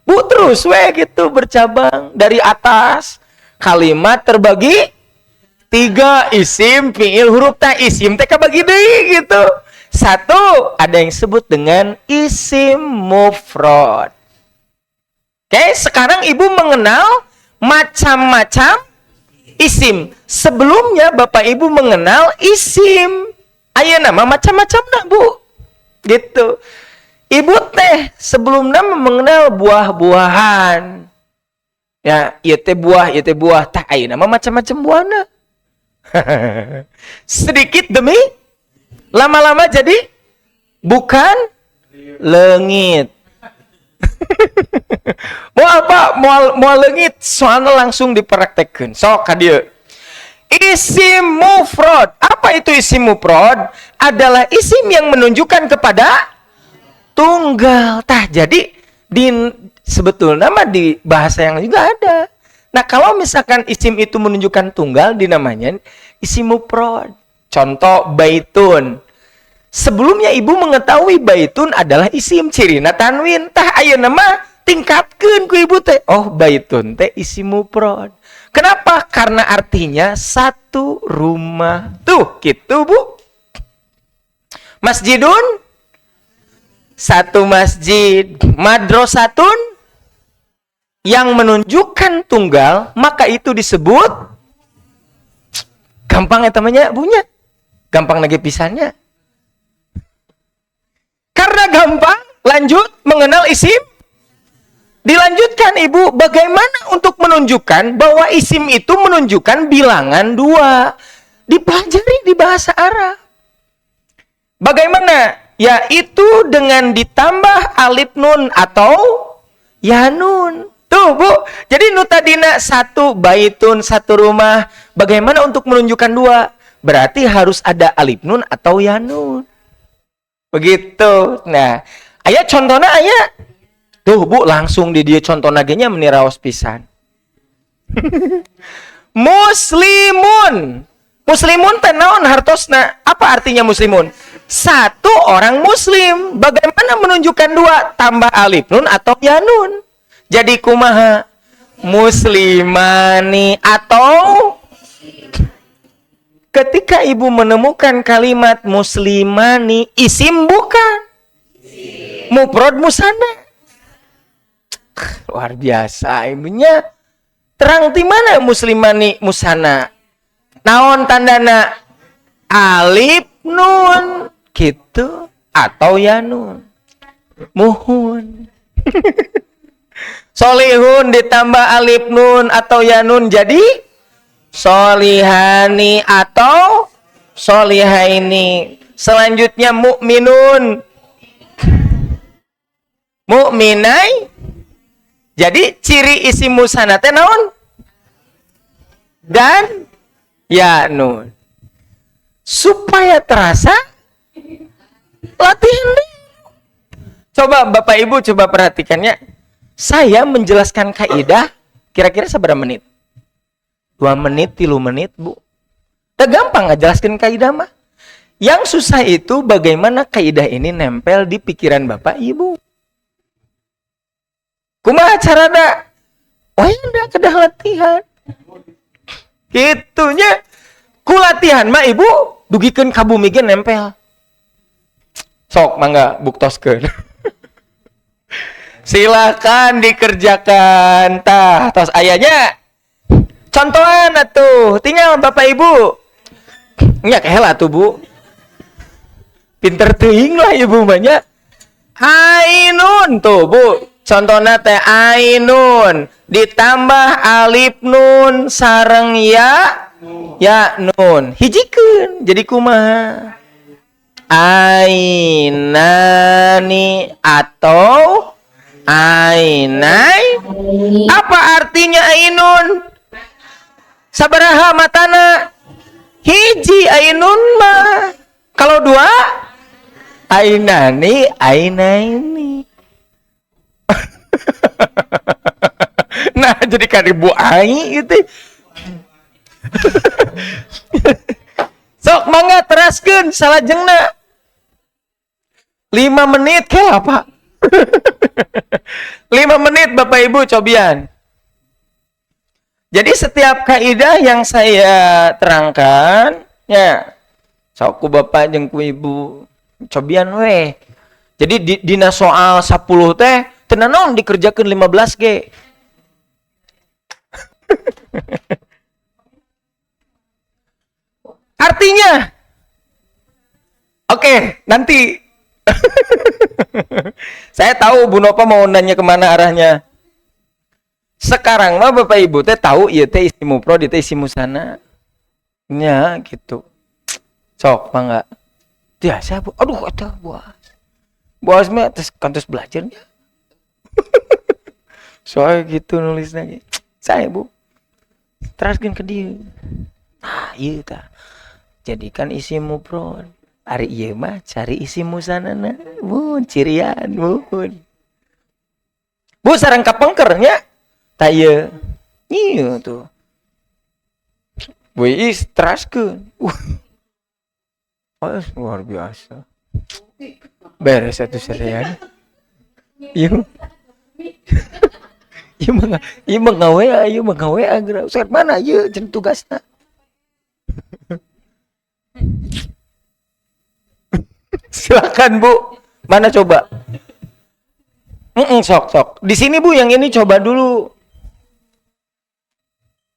Bu, terus gitu bercabang dari atas. Kalimat terbagi 3, isim fi'il huruf teh isim teh kabagi deui gitu. 1 ada yang disebut dengan isim mufrad. Oke, sekarang Ibu mengenal macam-macam isim. Sebelumnya Bapak Ibu mengenal isim. Aya nama macam-macam nah Bu. Gitu. Ibu teh sebelumnya mengenal buah-buahan. Ya, ieu teh buah, tah aya nama macam-macam buahna. Sedikit demi lama-lama jadi bukan leungit. Mau apa? Mau leungit, soalnya langsung dipraktekkeun. Sok ka dieu. Isim mufrad. Apa itu isim mufrad? Adalah isim yang menunjukkan kepada tunggal. Tah, jadi sebetulnya mah di bahasa yang juga ada. Nah, kalau misalkan isim itu menunjukkan tunggal, dinamanya isim mufrad. Contoh baitun. Sebelumnya Ibu mengetahui baitun adalah isim, cirina tanwin. Tah ayeuna mah tingkatkeun ku Ibu teh. Oh, baitun teh isim mufrad. Kenapa? Karena artinya satu rumah. Tuh, gitu Bu. Masjidun, satu masjid. Madrasatun, yang menunjukkan tunggal, maka itu disebut gampang ya temannya bunya. Gampang lagi pisannya. Karena gampang, lanjut mengenal isim. Dilanjutkan Ibu, bagaimana untuk menunjukkan bahwa isim itu menunjukkan bilangan 2. Dipelajari di bahasa Arab. Bagaimana? Yaitu dengan ditambah alif nun atau ya nun. Tuh Bu, jadi nu tadina 1 baitun, 1 rumah. Bagaimana untuk menunjukkan 2? Berarti harus ada alif nun atau ya nun. Begitu. Nah, aya contohnya aya. Tuh Bu, langsung di dia contoh nagenya meniraos pisan. Muslimun. Muslimun teh naon hartosna? Apa artinya muslimun? 1 orang muslim. Bagaimana menunjukkan 2? Tambah alif nun atau ya nun. Jadi kumaha? Muslimani atau ketika Ibu menemukan kalimat muslimani, isim bukan? Mufrad musanna. Luar biasa Ibunya. Terang di mana muslimani musanna? Naon tandana? Alif nun gitu atau ya nun. Muhun. Solihun ditambah alif nun atau ya nun jadi solihani atau solihaini. Selanjutnya mukminun, mukminai. Jadi ciri isim musanna teh naon? Dan ya nun. Supaya terasa latihan deh. Coba Bapak Ibu coba perhatikannya. Saya menjelaskan kaidah kira-kira seberapa menit? 2 menit, 3 menit, Bu. Udah gampang ngejelaskan kaidah mah. Yang susah itu bagaimana kaidah ini nempel di pikiran Bapak Ibu. Kumaha carana? Wah, udah kedah latihan. Gitunya. Ku latihan mah Ibu dugikeun ka bumi ge nempel. Sok mangga buktoskeun. Silakan dikerjakan. Tah, tos ayahnya. Contohan atuh, tinggal Bapak Ibu. Nya kehela tuh, Bu. Pinter teuing lah Ibu banyak. Ainun tuh, Bu. Contohna teh ainun ditambah alif nun sareng ya nun. Hijikeun jadi kumaha? Ainani atau ainai. Apa artinya ainun? Sabaraha matana? Hiji ainun mah. Kalau dua ainani ainaini. Nah, jadi kan ibu ai gitu. Sok mangga teraskeun salajengna. 5 menit ke apa? 5 menit Bapak Ibu cobian. Jadi setiap kaidah yang saya terangkan, ya, sok ku Bapak jeung ku Ibu cobian we. Jadi dina soal 10 teh teu naon dikerjakeun 15 ge. Artinya oke, nanti saya tahu Bu Nova mau nanya kemana arahnya. Sekarang mah Bapak Ibu teh tahu ieu teh isi mufrad, ieu teh isi musanna. Nya gitu. Sok mangga. Biasa Bu. Aduh atuh buas. Buas mah kantos belajarnya. Soal gitu nulis lagi. Saya Bu. Teraskeun ke dieu. Nah, ieu tah. Jadikan isi mufrad. Ari ieu mah cari isi musanana. Mun cirian, mun. Bu sareng kapengker nya. Tah ieu. Ieu tuh. Bu is teraskeun. Oh, luar biasa. Beres satu serian. Ieu. Ieu mah gawe agra. Usah mana ieu jeung tugasna. Silakan Bu. Mana coba? Sok. Di sini Bu yang ini coba dulu.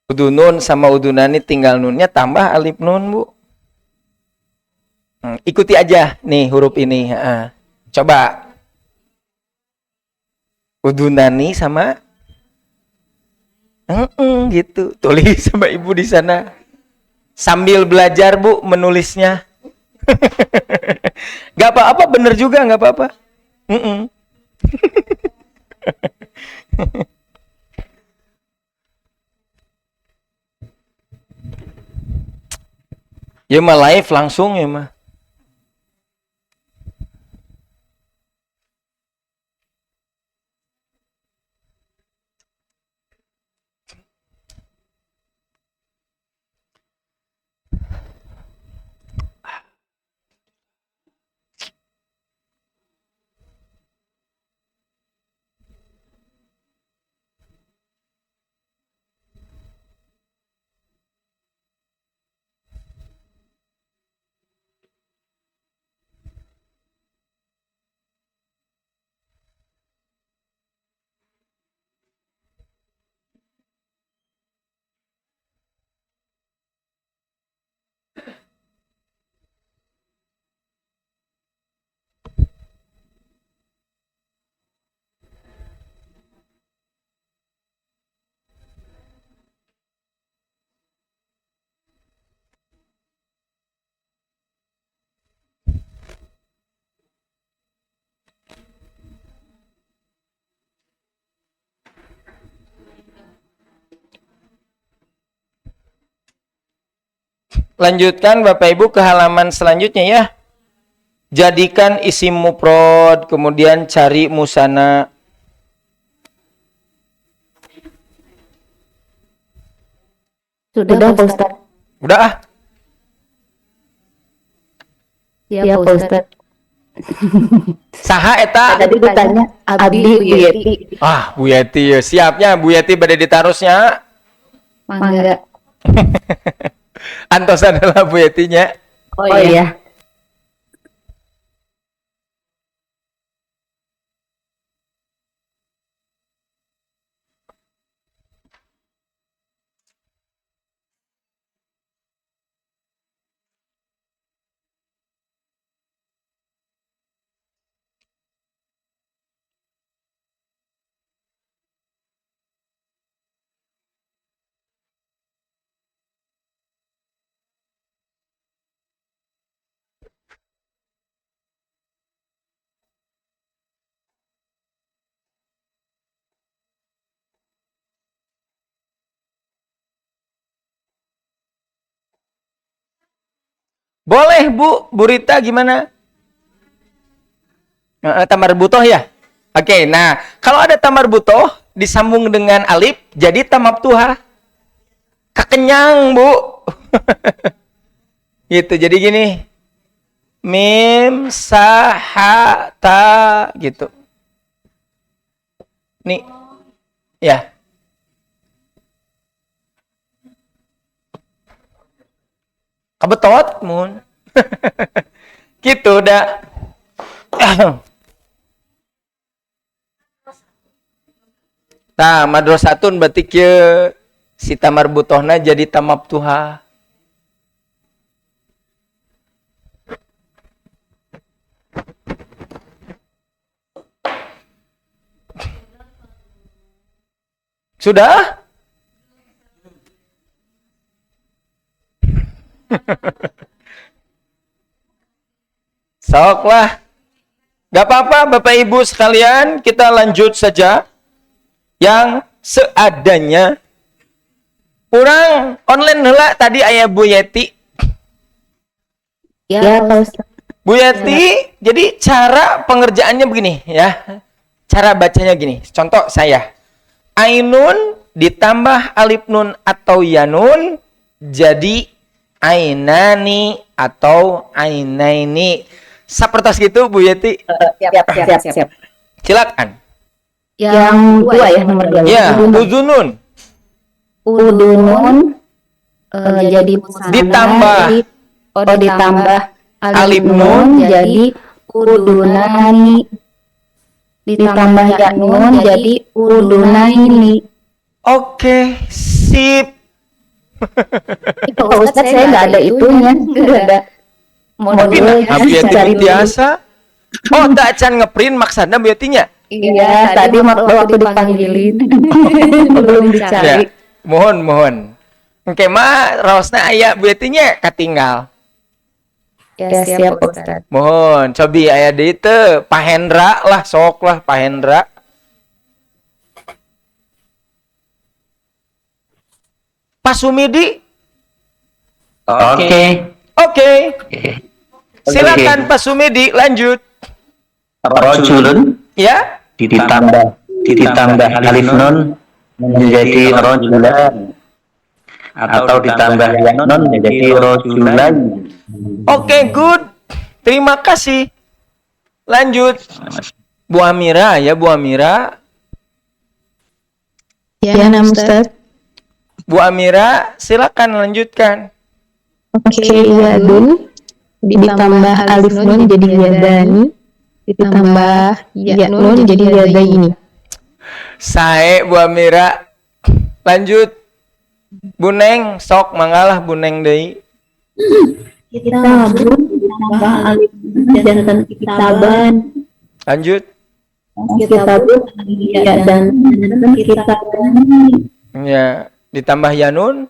Udunun sama udunani tinggal nunnya tambah alif nun Bu. Ikuti aja nih huruf ini. Coba. Udunani sama gitu. Tulis sama Ibu di sana. Sambil belajar Bu menulisnya. Gak apa-apa, bener juga gak apa-apa. Ya mah live langsung ya mah. Lanjutkan Bapak Ibu ke halaman selanjutnya ya. Jadikan isim mufrad, kemudian cari musanna. Sudah Pak Ustaz. Udah ah. Ya Pak Ustaz. Saha eta? Tadi ditanya Abdi Bu Yeti. Ah, Bu Yeti ya. Siapnya Bu Yeti bade ditarusnya. Mangga. Antos adalah Bu Yetinya. Oh iya. Boleh Bu, Bu Rita gimana? Tamar butoh ya? Oke, nah kalau ada tamar butoh disambung dengan alif jadi tamab tuha. Kekenyang Bu. Gitu, jadi gini. Mim sahata gitu. Nih. Ya. Kebetot mun. Gitu dah. Nah, madrasatun berarti kieu si tamar butohna jadi tamab tuha. Sudah? Sok lah. Gak apa-apa Bapak Ibu sekalian, kita lanjut saja. Yang seadanya. Kurang online heula tadi aya Bu Yeti. Ya, Pak Ustaz. Bu Yeti, jadi cara pengerjaannya begini ya. Cara bacanya gini. Contoh saya. Ainun ditambah alif nun atau yanun jadi ainani atau ainaini. Sapertos gitu Bu Yeti. Siap. Silakan. Yang dua ya, nomor 2. Ya, udunun. Udunun jadi musana, Ditambah. ditambah alif nun jadi udunani. Ditambah ya nun jadi udunaini. Oke, sip. Pak Ustadz, saya nggak ada itunya, nggak ada modulnya. Cari biasa. Oh, tak can ngeprint maksudnya biatinya. Iya, tadi waktu dipanggilin belum dicari. Ya, mohon. Oke, mah raosna aya biatinya katinggal. Ya, siap Pak Ustadz. Mohon, cobi aya di teu Pak Hendra lah, sok lah Pak Hendra. Pak Sumidi. Oke. Silakan Pak Sumidi lanjut. Rajulun Ya. ditambah alif nun menjadi rajulan atau ditambah ya nun menjadi rajulan. Oke, good. Terima kasih. Lanjut. Bu Amira ya, Bu Amira. Ya, Ustaz. Bu Amira, silakan lanjutkan. Oke, yadun ditambah alif nun jadi yadani, ditambah ya nun jadi yadaini. Sae Bu Amira. Lanjut. Bu Neng, sok mangalah Bu Neng deui. Kitabun ditambah alif dan kitaban. Lanjut. Kitabun ya dan kitaban. Ya, ditambah yanun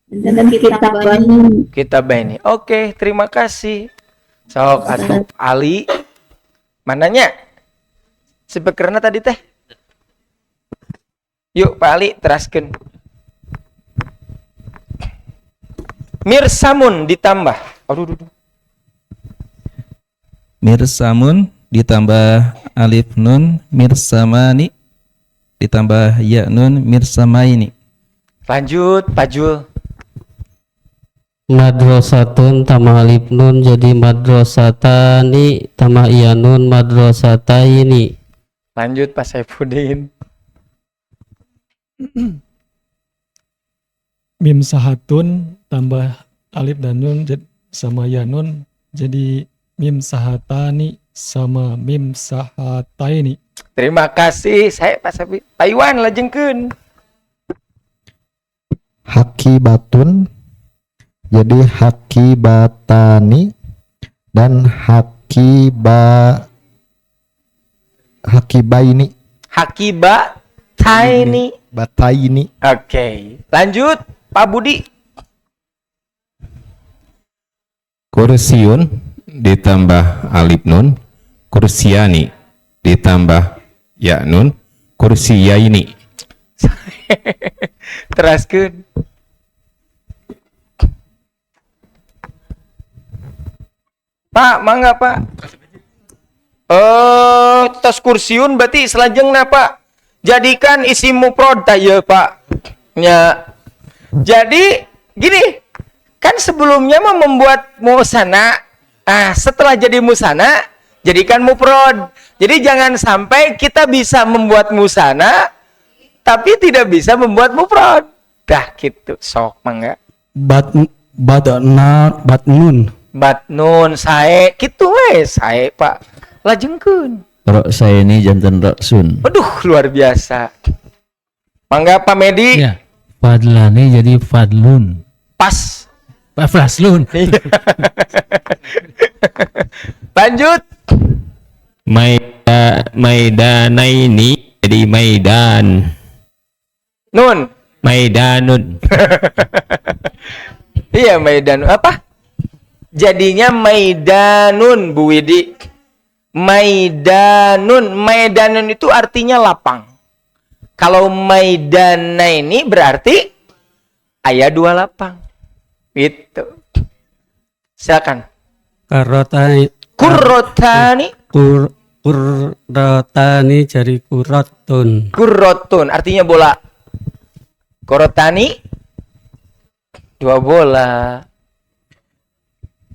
Dan kitaban. kita bani. Oke, terima kasih. Sok atuh Ali. Mananya? Speakerna tadi teh. Yuk Pak Ali teraskeun. Mirsamun ditambah. Aduh. Mirsamun ditambah alif nun mirsamani ditambah ya nun mirsamaini. Lanjut Pak Jul. Madrasatun tambah alif nun jadi madrasatani tambah iya nun madrasataini. Lanjut Pak Saifuddin. Mim sahatun tambah alif dan nun sama ya nun jadi mim sahatani sama mim sahataini. Terima kasih. Saya Pak Sabi. Pak Iwan lajengkeun. Hakibatun jadi hakibatani dan hakibaini. Bataini. Oke. Lanjut Pak Budi. Kursiun ditambah alif nun kursiani ditambah ya nun kursiyaini. Teraskeun. Pak, mangga Pak. Tas kursiun berarti selajengna Pak. Jadikan isim mufrad ya Pak. Ya. Jadi gini, kan sebelumnya mah membuat musana. Setelah jadi musana, jadikan mufrad. Jadi jangan sampai kita bisa membuat musana tapi tidak bisa membuat mufrad. Dah gitu, sok mangga. Batnun sae kitu we sae Pak. Lajengkeun. Rok saya ini jantan raksun. Aduh, luar biasa. Mangga Pak Medi. Ya. Fadlani jadi fadlun. Pas. Faslun. Lanjut. Maidanaini jadi maidan. Nun. Maidanun. Iya, maidan apa? Jadinya maidanun Bu Widi. Maidanun itu artinya lapang. Kalau maidana ini berarti aya 2 lapang. Gitu. Silakan. Kurrotani jadi kurotun. Kurrotun artinya bola. Kurrotani 2 bola.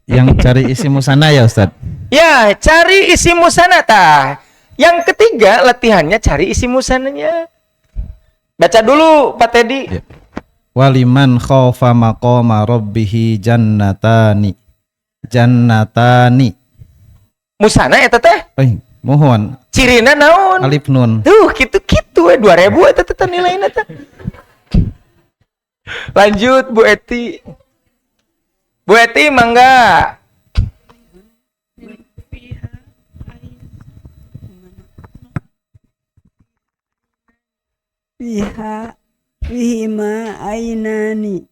Yang cari isi musana ya Ustaz? Ya, cari isi musana tah. Yang ketiga latihannya cari isi musananya. Baca dulu Pak Teddy. Ya. Waliman khaufa maqama rabbihi jannatani. Musana eta teh? Mohon. Cirina naon? Alif nun. Tuh, gitu-gitu 2000 eta teh nilainya teh. Lanjut Bu Eti. Bu Eti mangga. Fihima ainani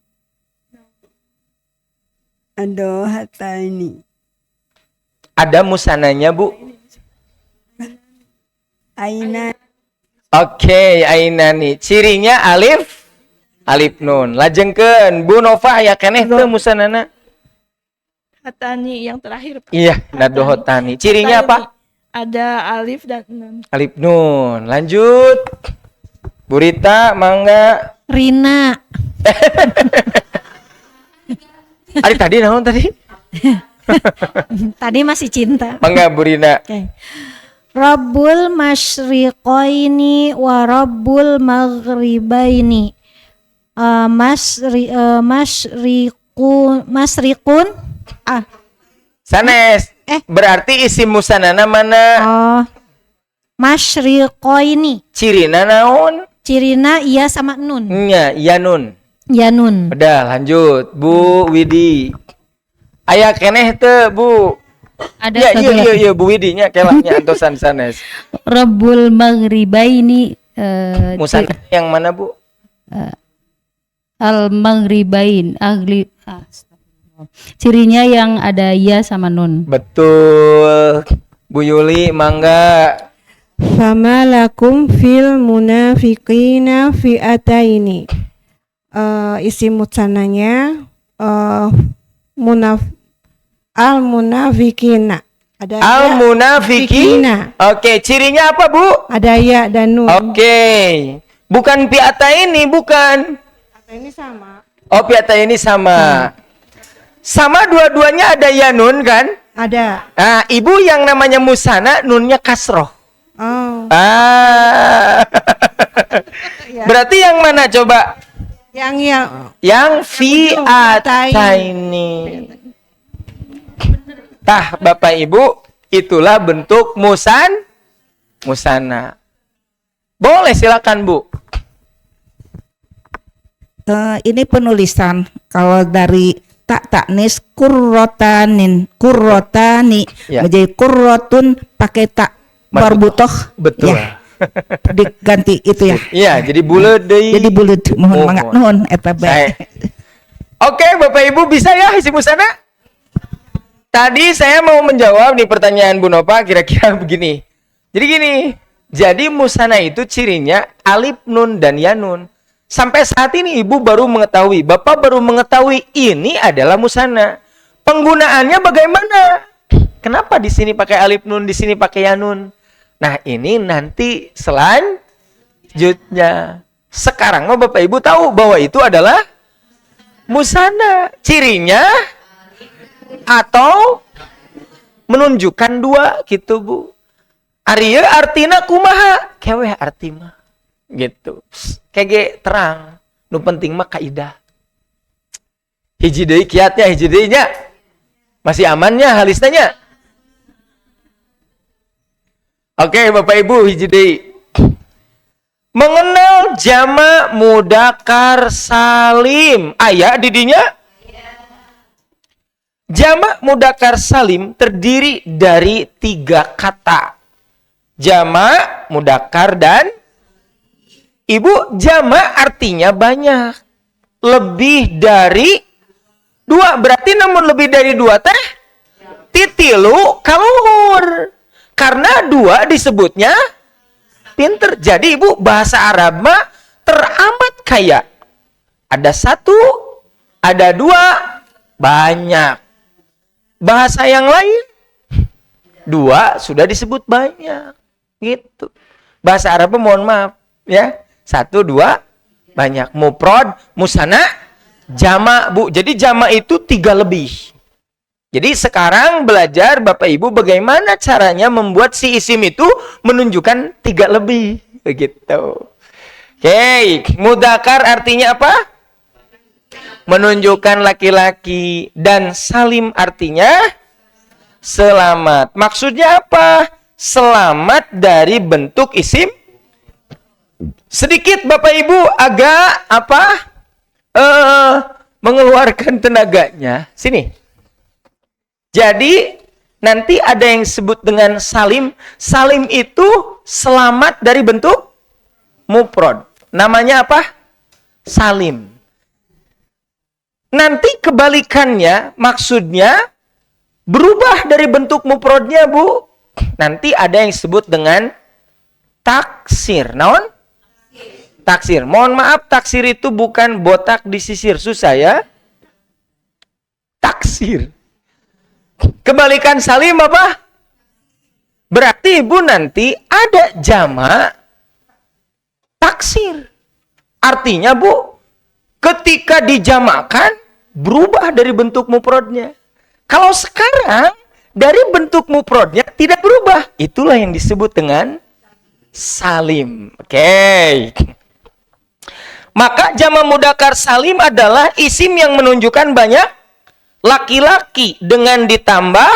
adohataini. Ada musananya Bu? Ainani. Oke, ainani. Cirinya alif nun. Lajengkeun Bu Nova aya keneh teu musanana? Hatani yang terakhir Pak. Iya, nadohotani. Cirinya apa? Ada alif dan nun. Alif nun. Lanjut. Bu Rita, mangga. Rina. Ari tadi naon tadi? Tadi masih cinta. Mangga Bu Rina. Okay. Rabbul masyriqaini wa rabbul maghribaini. Masriqun. Sanes. Berarti isim musanana mana? Masyriqaini. Cirina naon? Cirina iya sama nun. Nya, iya nun. Ya nun. Udah, lanjut. Bu Widi. Aya keneh teu, Bu? Ada iya Bu Widi nya kelahnya antosan sanes. Rabbul maghribaini Musana yang mana, Bu? Al maghribain cirinya yang ada ya sama nun. Betul. Bu Yuli, mangga. Fama lakum fil munafiqina fi'ataini. Isi musananya al munafikina. Ada al munafikina. Oke, cirinya apa Bu? Ada ya dan nun. Oke. Bukan piata ini, bukan. Piata ini sama. Oh, piata ini sama. Sama dua-duanya ada ya nun kan? Ada. Nah, Ibu yang namanya musana nunnya kasroh. Oh. Berarti yang mana coba? Yang fi'ataini. Tah, Bapak Ibu, itulah bentuk musana. Boleh, silakan Bu. Ini penulisan kalau dari taknis kurrotani ya. Menjadi kurrotun pakai tak marbutoh. Betul. Ya. Diganti itu ya. Iya, jadi bulet deui. Jadi bulet. Mohon mangga nuhun eta bae. Oke, Bapak Ibu bisa ya isi musana? Tadi saya mau menjawab nih pertanyaan Bu Nova kira-kira begini. Jadi gini, jadi musana itu cirinya alif nun dan ya nun. Sampai saat ini Ibu baru mengetahui, Bapak baru mengetahui ini adalah musana. Penggunaannya bagaimana? Kenapa di sini pakai alif nun, di sini pakai ya nun? Nah, ini nanti selanjutnya. Sekarang mah Bapak Ibu tahu bahwa itu adalah musanna. Cirinya atau menunjukkan dua gitu, Bu. Arya artina kumaha? Keweh arti mah. Gitu. Kege terang. Nu penting mah kaidah. Hiji deui kiatnya, hiji deui nya. Masih amannya halisnanya? Oke, Bapak Ibu, hiji deui. Mengenal jamak mudzakkar salim. Aya di dinya? Jamak mudzakkar salim terdiri dari 3 kata. Jamak, mudzakkar, dan Ibu, jamak artinya banyak. Lebih dari 2. Berarti namun lebih dari 2 teh titilu kaluhur. Karena 2 disebutnya pinter. Jadi Ibu, bahasa Arab mah teramat kaya. Ada 1, ada 2, banyak. Bahasa yang lain 2 sudah disebut banyak. Gitu. Bahasa Arab mohon maaf ya. 1, 2 banyak. Mufrad, musanna, jamak, Bu. Jadi jamak itu 3 lebih. Jadi sekarang belajar Bapak Ibu bagaimana caranya membuat si isim itu menunjukkan 3 lebih. Begitu. Oke, mudzakkar artinya apa? Menunjukkan laki-laki, dan salim artinya selamat. Maksudnya apa? Selamat dari bentuk isim. Sedikit Bapak Ibu agak mengeluarkan tenaganya. Sini. Jadi nanti ada yang disebut dengan salim. Salim itu selamat dari bentuk mufrad. Namanya apa? Salim. Nanti kebalikannya, maksudnya berubah dari bentuk mufradnya, Bu. Nanti ada yang disebut dengan taksir. Naon? Taksir. Mohon maaf, taksir itu bukan botak disisir. Susah ya. Taksir. Kebalikan salim apa? Berarti Ibu nanti ada jamak taksir. Artinya Bu, ketika dijamakkan berubah dari bentuk mufradnya. Kalau sekarang dari bentuk mufradnya tidak berubah. Itulah yang disebut dengan salim. Oke. Maka jamak mudzakkar salim adalah isim yang menunjukkan banyak laki-laki dengan ditambah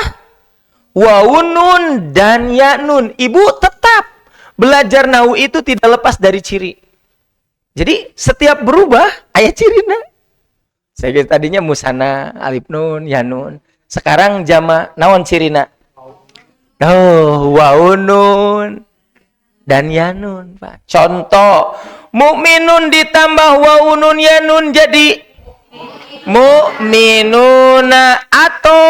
wawun nun dan ya nun. Ibu tetap belajar nahwu itu tidak lepas dari ciri. Jadi setiap berubah aya cirina. Saya tadinya musanna, alif nun, ya nun. Sekarang jamak naon cirina? Wawun nun dan ya nun, Pak. Contoh, mukminun ditambah wawun nun ya nun jadi mukminuna, atau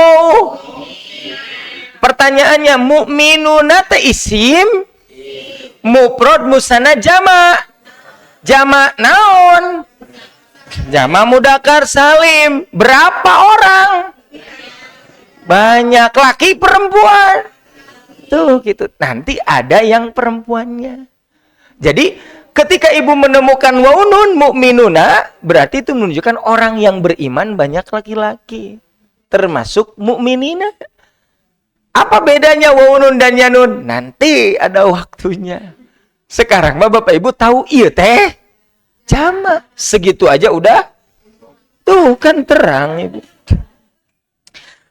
pertanyaannya mukminuna teh isim, mufrad, musanna, jamak. Jamak naon? Jamak mudzakkar salim. Berapa orang? Banyak. Laki perempuan. Tuh gitu. Nanti ada yang perempuannya. Jadi ketika Ibu menemukan wawun mukminuna, berarti itu menunjukkan orang yang beriman banyak laki-laki. Termasuk mukminina. Apa bedanya wawun dan yanun? Nanti ada waktunya. Sekarang mah Bapak Ibu tahu iya teh jamak. Segitu aja udah. Tuh kan terang Ibu.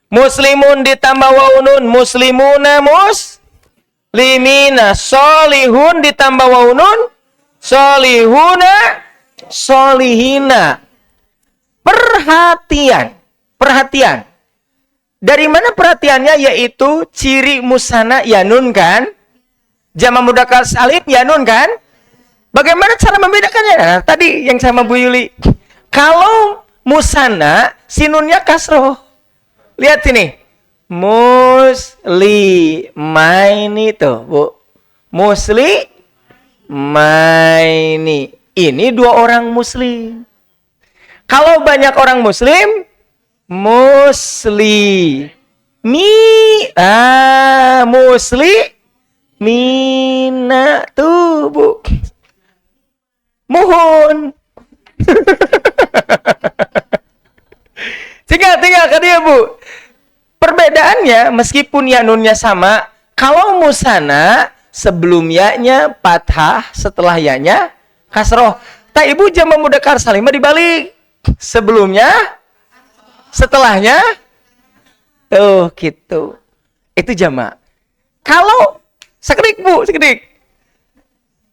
Muslimun ditambah wawun, muslimuna, muslimina. Solihun ditambah wawun, solihuna, solihina. Perhatian. Dari mana perhatiannya? Yaitu ciri musanna yanun kan? Jamak mudzakkar salim yanun kan? Bagaimana cara membedakannya? Nah, tadi yang sama Bu Yuli. Kalau musanna sinunnya kasroh. Lihat sini. Muslimaini tuh, Bu. Muslimaini. Ini 2 orang muslim. Kalau banyak orang muslim, muslimina. Muslimina tuh Bu. Mohon. Tinggal ke dia Bu. Perbedaannya meskipun ya nunnya sama, kalau musana sebelum ya-nya fathah, setelah ya-nya kasroh. Tak Ibu jama mudzakkar salim dibalik. Sebelumnya, setelahnya, tuh gitu. Itu jama. Kalau sekedik Bu, sekedik.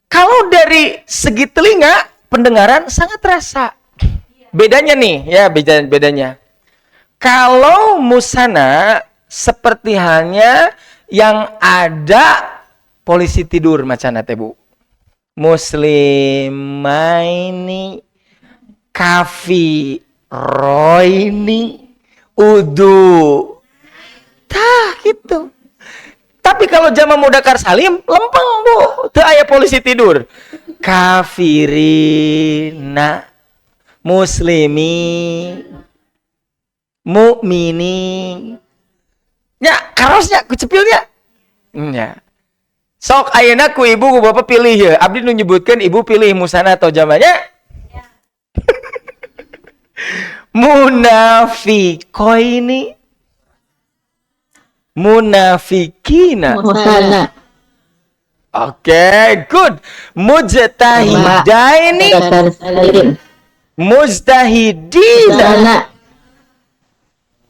Kalau dari segi telinga, pendengaran sangat terasa. Bedanya nih, ya bedanya. Kalau musana seperti halnya yang ada polisi tidur macam nate Bu. Muslimaini kafiroini udu. Tah gitu. Tapi kalau jama mudzakkar salim lempeng Bu, teu aya polisi tidur. Kafirina, muslimi, mukmini. Nya karosnya kucepilnya. Nya. Sok ayeuna ku ibu ku bapak pilih ya. Abdi nu nyebutkeun ibu pilih musana atau jamanya? Ya. Munafiqoini, munafikina. Musana. Oke, good. Mujtahidaini, mujtahidina,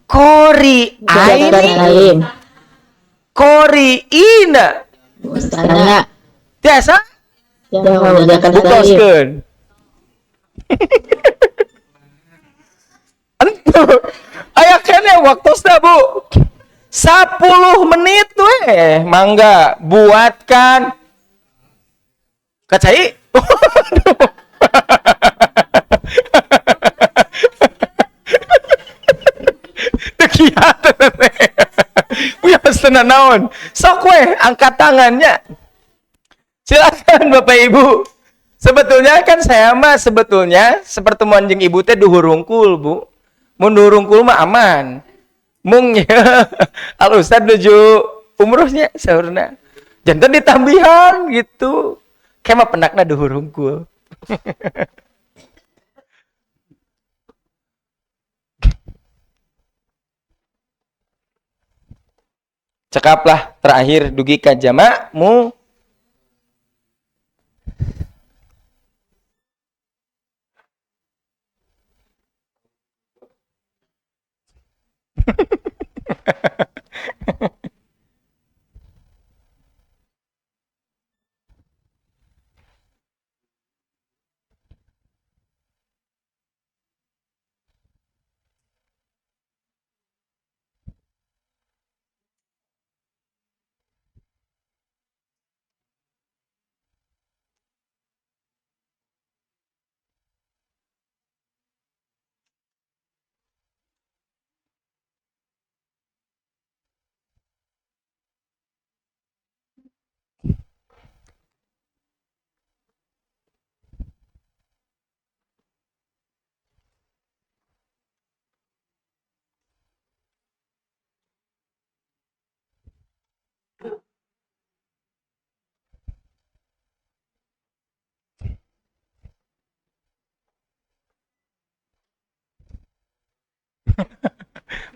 qori'aini, qori'ina. Musana. Biasa? Bukoskeun. Aya kene waktosna Bu. 10 menit mangga buatkan kacai. Dekiat. Punya pesanan naon. Sok angkat tangannya. Silakan Bapak Ibu. Sebetulnya kan saya mah sepertemuan jeung ibu teh duhur hungkul Bu. Mun duhur hungkul mah aman. Mungnya al ustad nuju umrohnya saurna jantan ditambihan gitu kema pendakna duhur hungkul. Cekaplah terakhir dugi ka jamamu.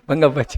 Bangga baju.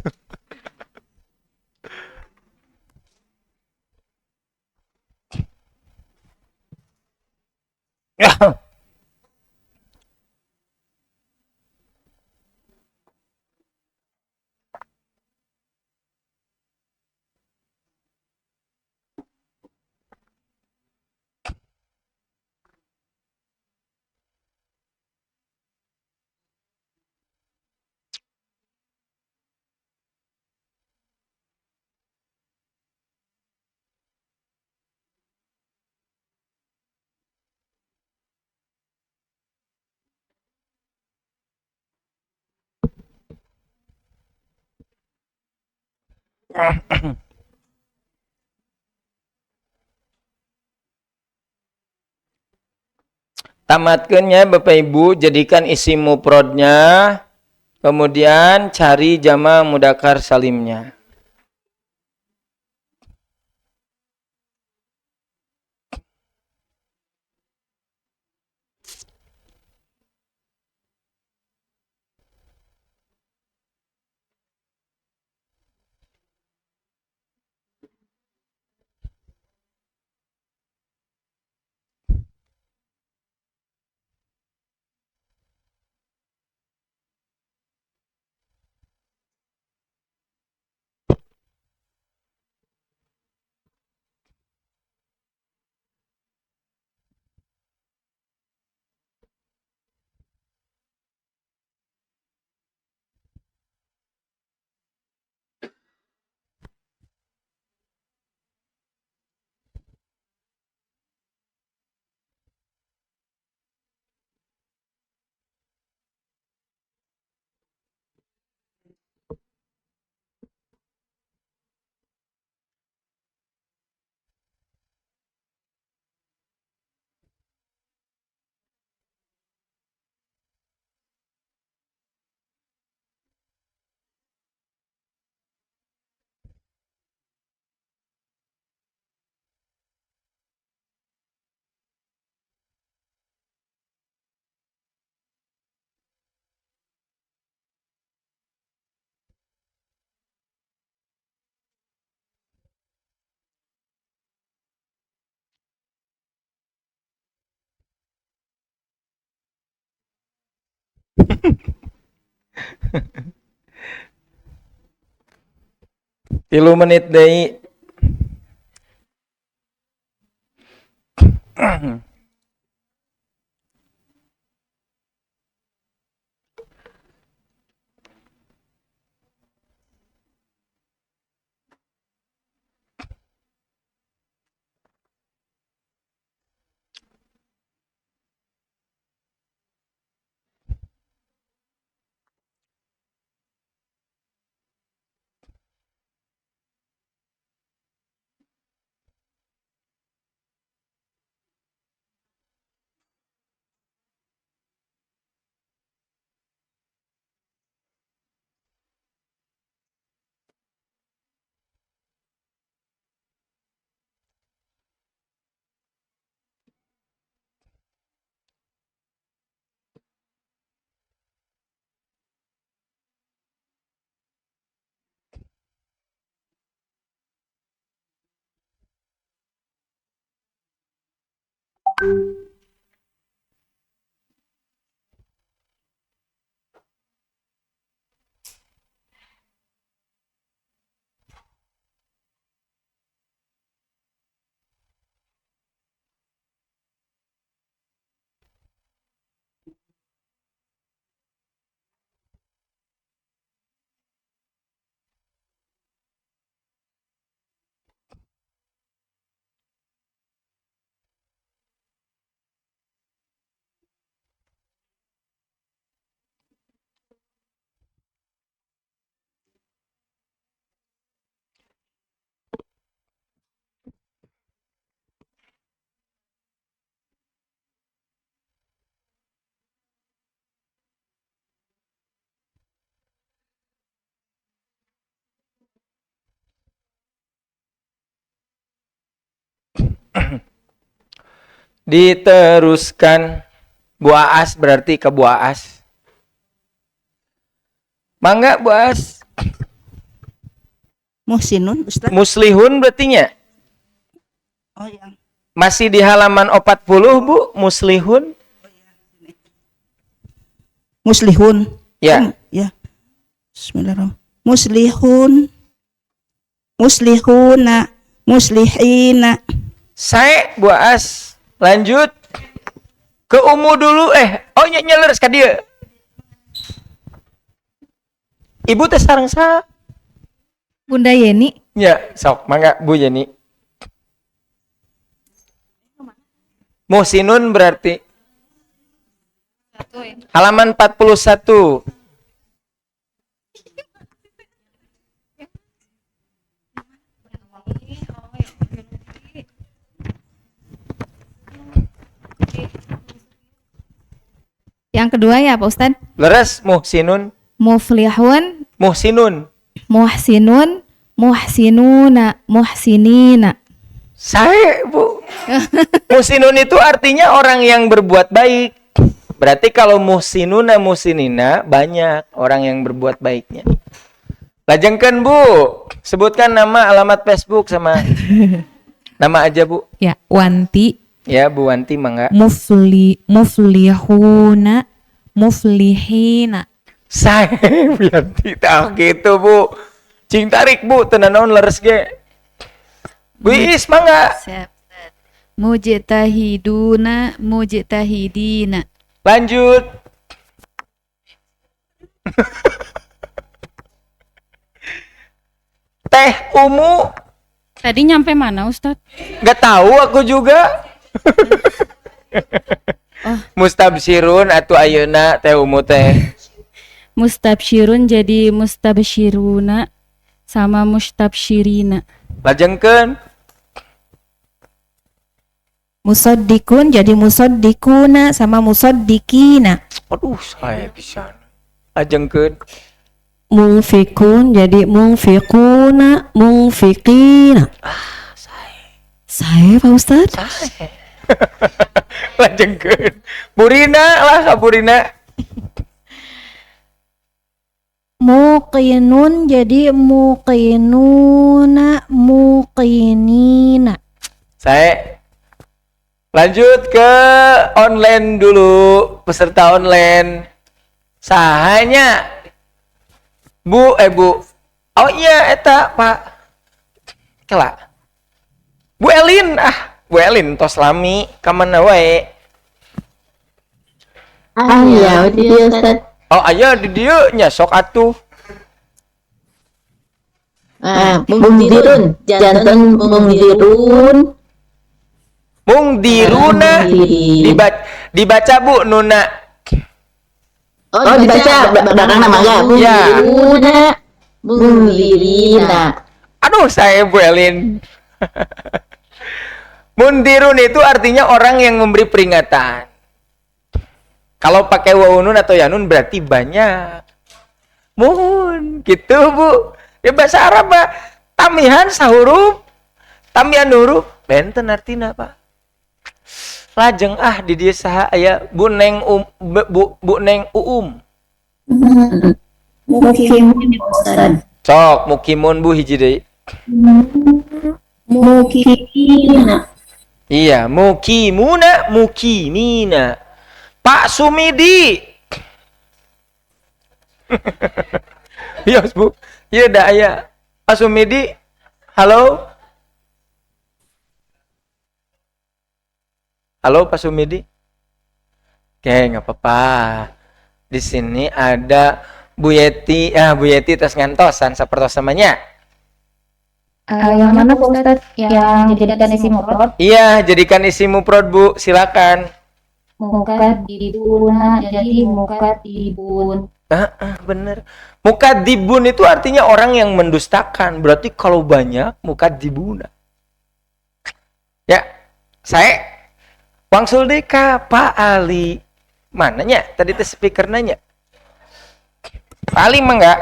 Tamatkannya Bapak Ibu, jadikan isim mufradnya, kemudian cari jama mudzakkar salimnya. 3 menit deui. Diteruskan. Bu Aas berarti ke Bu Aas. Mangga Bu Aas. Muhsinun Ustaz. Muslihun berarti nya. Oh ya. Masih di halaman 40 Bu, muslihun. Muslihun. Ya. Ya. Bismillahirrahmanirrahim. Muslihun. Muslihuna. Muslihina. Saya Bu Aas. Lanjut. Ke Umu dulu oh nyeleres ka dieu. Ibu teh sareng sa? Bunda Yeni. Ya, sok mangga Bu Yeni. Muhsinun berarti. Halaman 41. Yang kedua ya Pak Ustad. Leres muhsinun. Muflihun. Muhsinun. Muhsinun. Muhsinuna. Muhsinina. Saya Bu. Muhsinun itu artinya orang yang berbuat baik. Berarti kalau muhsinuna muhsinina banyak orang yang berbuat baiknya. Lajengkeun Bu. Sebutkan nama, alamat Facebook sama nama aja Bu. Ya, Wanti. Ya Bu Wanti mangga. Muflihuna. Muflihina. Saya Wanti tak gitu Bu. Cing tarik Bu, tenanaon leres ge. Bu Is mangga. Siap. Mujtahiduna. Mujtahidina. Lanjut. Teh Umu. Tadi nyampe mana Ustadz? Gak tahu aku juga. Mustabsyirun atau ayeuna teh Umu teh. Mustabsyirun jadi mustabsyiruna sama mustabsyirina. Lajengkeun. Musaddikun jadi musaddikuna sama musaddikina. Aduh, saya bisa. Lajengkeun. Munfikun jadi munfikuna, munfikina. Saya Pak Ustadz. Lajengkeun. Burina lah Kak Burina. Muqinun jadi muqinuna, muqinina. Saya lanjut ke online dulu, peserta online. Sahanya Bu. Oh iya eta Pak. Kelak. Bu Elin tos lami ka mana wae? Ya, di dia Ustaz. Oh, aya di dieu nya sok atuh. Mungdirun, jantan mungdirun. Mungdiruna dibaca Bu Nuna. Oh, dibaca belakang nama enggak? Mungdiruna, mungdirina. Aduh, saya Bu Elin. Mundirun itu artinya orang yang memberi peringatan. Kalau pakai wawunun atau yanun berarti banyak. Mun, gitu Bu. Ya bahasa Arab Pak. Tamihan sahuruf, tamihan huruf, benten artinya Pak. Lajeng di dia saha aya Bu Neng Bu Neng Uum. Mukimun Ustaz. Sok mukimun Bu hiji deui. Mukimina. Iya, mukimina. Pak Sumidi. Iya, Bu. Iya da aya. Pak Sumidi. Halo. Halo Pak Sumidi. Oke, enggak apa-apa. Di sini ada Bu Yeti. Bu Yeti tos ngantosan sapertos namanya. Yang mana Pak Ustaz? Yang jadikan isi mufrad? Iya, jadikan isi mufrad Bu, silakan. Mukadibuna, jadi mukadibun. Bener. Mukadibun itu artinya orang yang mendustakan. Berarti kalau banyak mukadibuna. Ya, saya wangsul deh ka Pak Ali. Mananya? Tadi teh speaker nanya. Pak Ali mah enggak?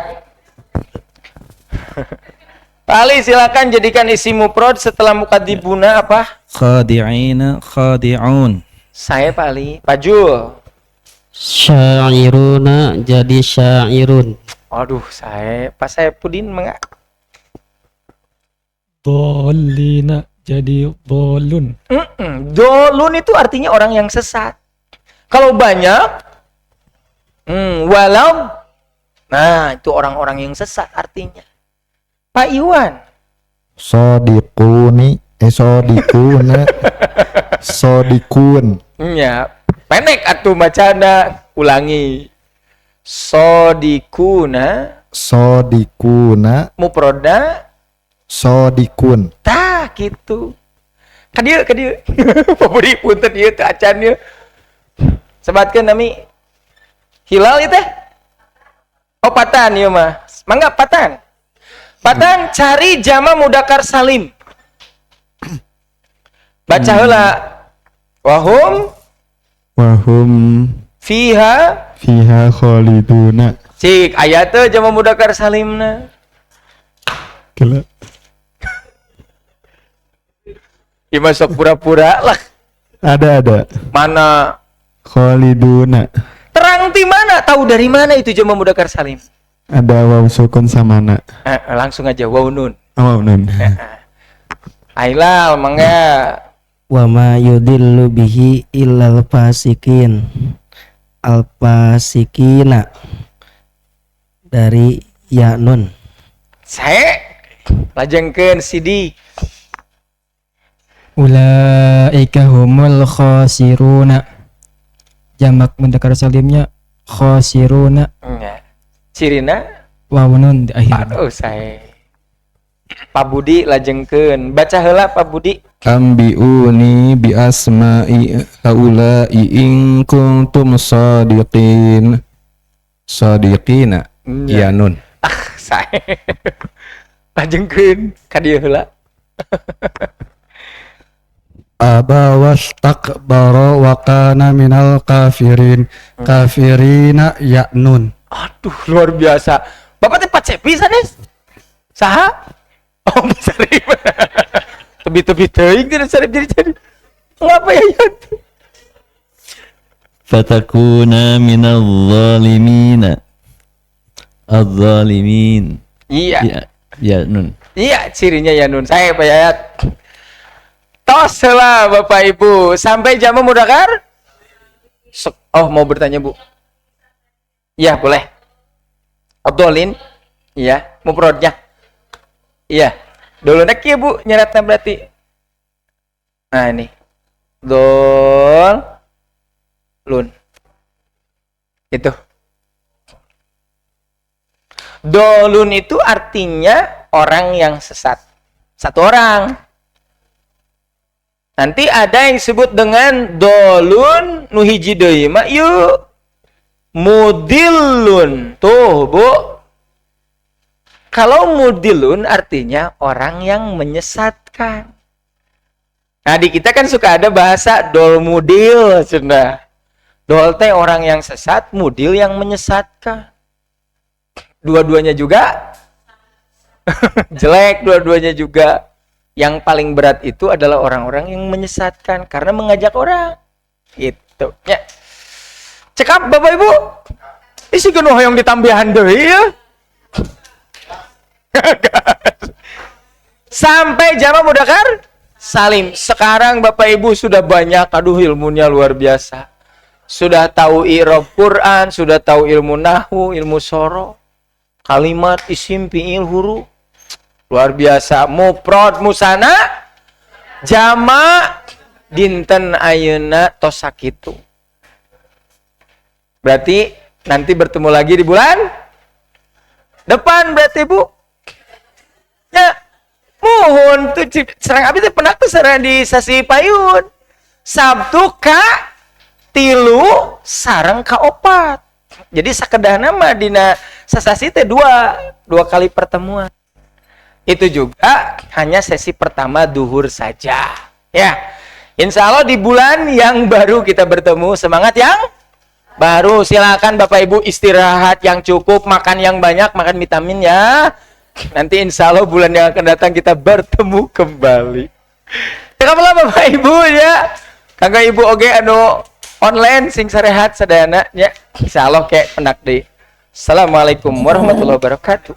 Pak Ali silakan jadikan isi mufrad setelah mukadibuna apa? Khadi'ina khadi'un. Saya Pak Ali, Pak Jul. Syairuna jadi syairun. Aduh, Pak Saipudin enggak? Dolina jadi dolun. Dolun itu artinya orang yang sesat. Kalau banyak, walau, nah itu orang-orang yang sesat artinya. Pak Iwan. Sodikuna. Sodikun. Ya, pendek atuh bacana, ulangi. Sodikuna. Mufroda. Sodikun. Tah gitu. Kadieu. Paburi punten ieu teh acan ieu. Sebatkeun nami hilal ieu teh. Oh, patan ieu mah. Mangga patan. Patan cari jama mudakar salim. Baca heula. Wahum fiha khaliduna. Cik aya teh jama mudakar salimna. Kela. Ieu sok pura-pura lah. Ada. Mana Khaliduna. terang di mana? Tahu dari mana itu jama mudakar salim? Ada waw sukun samana. Langsung aja waw nun. Waw nun. Ailal mangga. Wa ma yudillu bihi illal fasikin. Al-fasikina dari ya nun. Saya lajengkeun Sidi. Ulaika humul khasiruna. Jamak mudzakkar salimnya khasiruna. Cirina wawunun di akhir. Aduh saya. Pak Budi lajengkeun. Baca heula Pak Budi. Ambiuni bi asma'i haula'i in kuntum sadiqin. Sadiqina. Ya nun. Saya. Lajengkeun ka dieu heula. Aba wastakbara wa kana minal kafirin. Kafirina ya nun. Aduh, luar biasa. Bapak teh pacepi sanes. Saha? Oh, Sarip. Tebi-tebi teuing teh Sarip jadi. Ngapa ya? Fatakuna minal zalimina. Az-zalimin. Iya. Ya nun. Iya, cirinya ya nun. Saya Pak Yayat. Tos lah Bapak Ibu. Sampai jam mudakar? Oh, mau bertanya Bu. Ya boleh. Abdolin Iya, mufradnya. Iya. Dulu nak ya Bu, nyeratnya berarti. Nah ini. Dolun. Itu. Dolun itu artinya orang yang sesat. Satu orang. Nanti ada yang disebut dengan dolun nuhiji deui mah yuk. Mudillun. Tuh, Bu. Kalau mudilun artinya orang yang menyesatkan. Nah di kita kan suka ada bahasa dol mudil, sudah. Dol teh orang yang sesat, mudil yang menyesatkan. Dua-duanya juga jelek, dua-duanya juga. Yang paling berat itu adalah orang-orang yang menyesatkan karena mengajak orang. Gitu. Ya. Cekap Bapak Ibu. Isi genoh yang ditambahan deui ya. Sampai jamaah mudzakkar salim. Sekarang Bapak Ibu sudah banyak, aduh ilmunya luar biasa. Sudah tahu i'rab Quran, sudah tahu ilmu nahwu, ilmu sorof, kalimat, isim, fi'il, huruf. Luar biasa. Mufrad, musana, jama, dinten ayeuna tos sakitu. Berarti nanti bertemu lagi di bulan depan berarti Bu. Ya, mohon tuh serang abi teh pernah tuh serang di sasi payun. Sabtu ka 3 sareng ka 4. Jadi sakedahna mah dina sasasi teh 2 kali pertemuan. Itu juga hanya sesi pertama duhur saja. Ya. Insya Allah di bulan yang baru kita bertemu, semangat yang baru. Silakan Bapak Ibu istirahat yang cukup, makan yang banyak, makan vitamin ya. Nanti insya Allah bulan yang akan datang kita bertemu kembali. Cekaplah Bapak Ibu ya. Kanggo Ibu oge anu online sing sarehat sadayana nya. Insya Allah kayak penak deui. Assalamualaikum warahmatullahi wabarakatuh.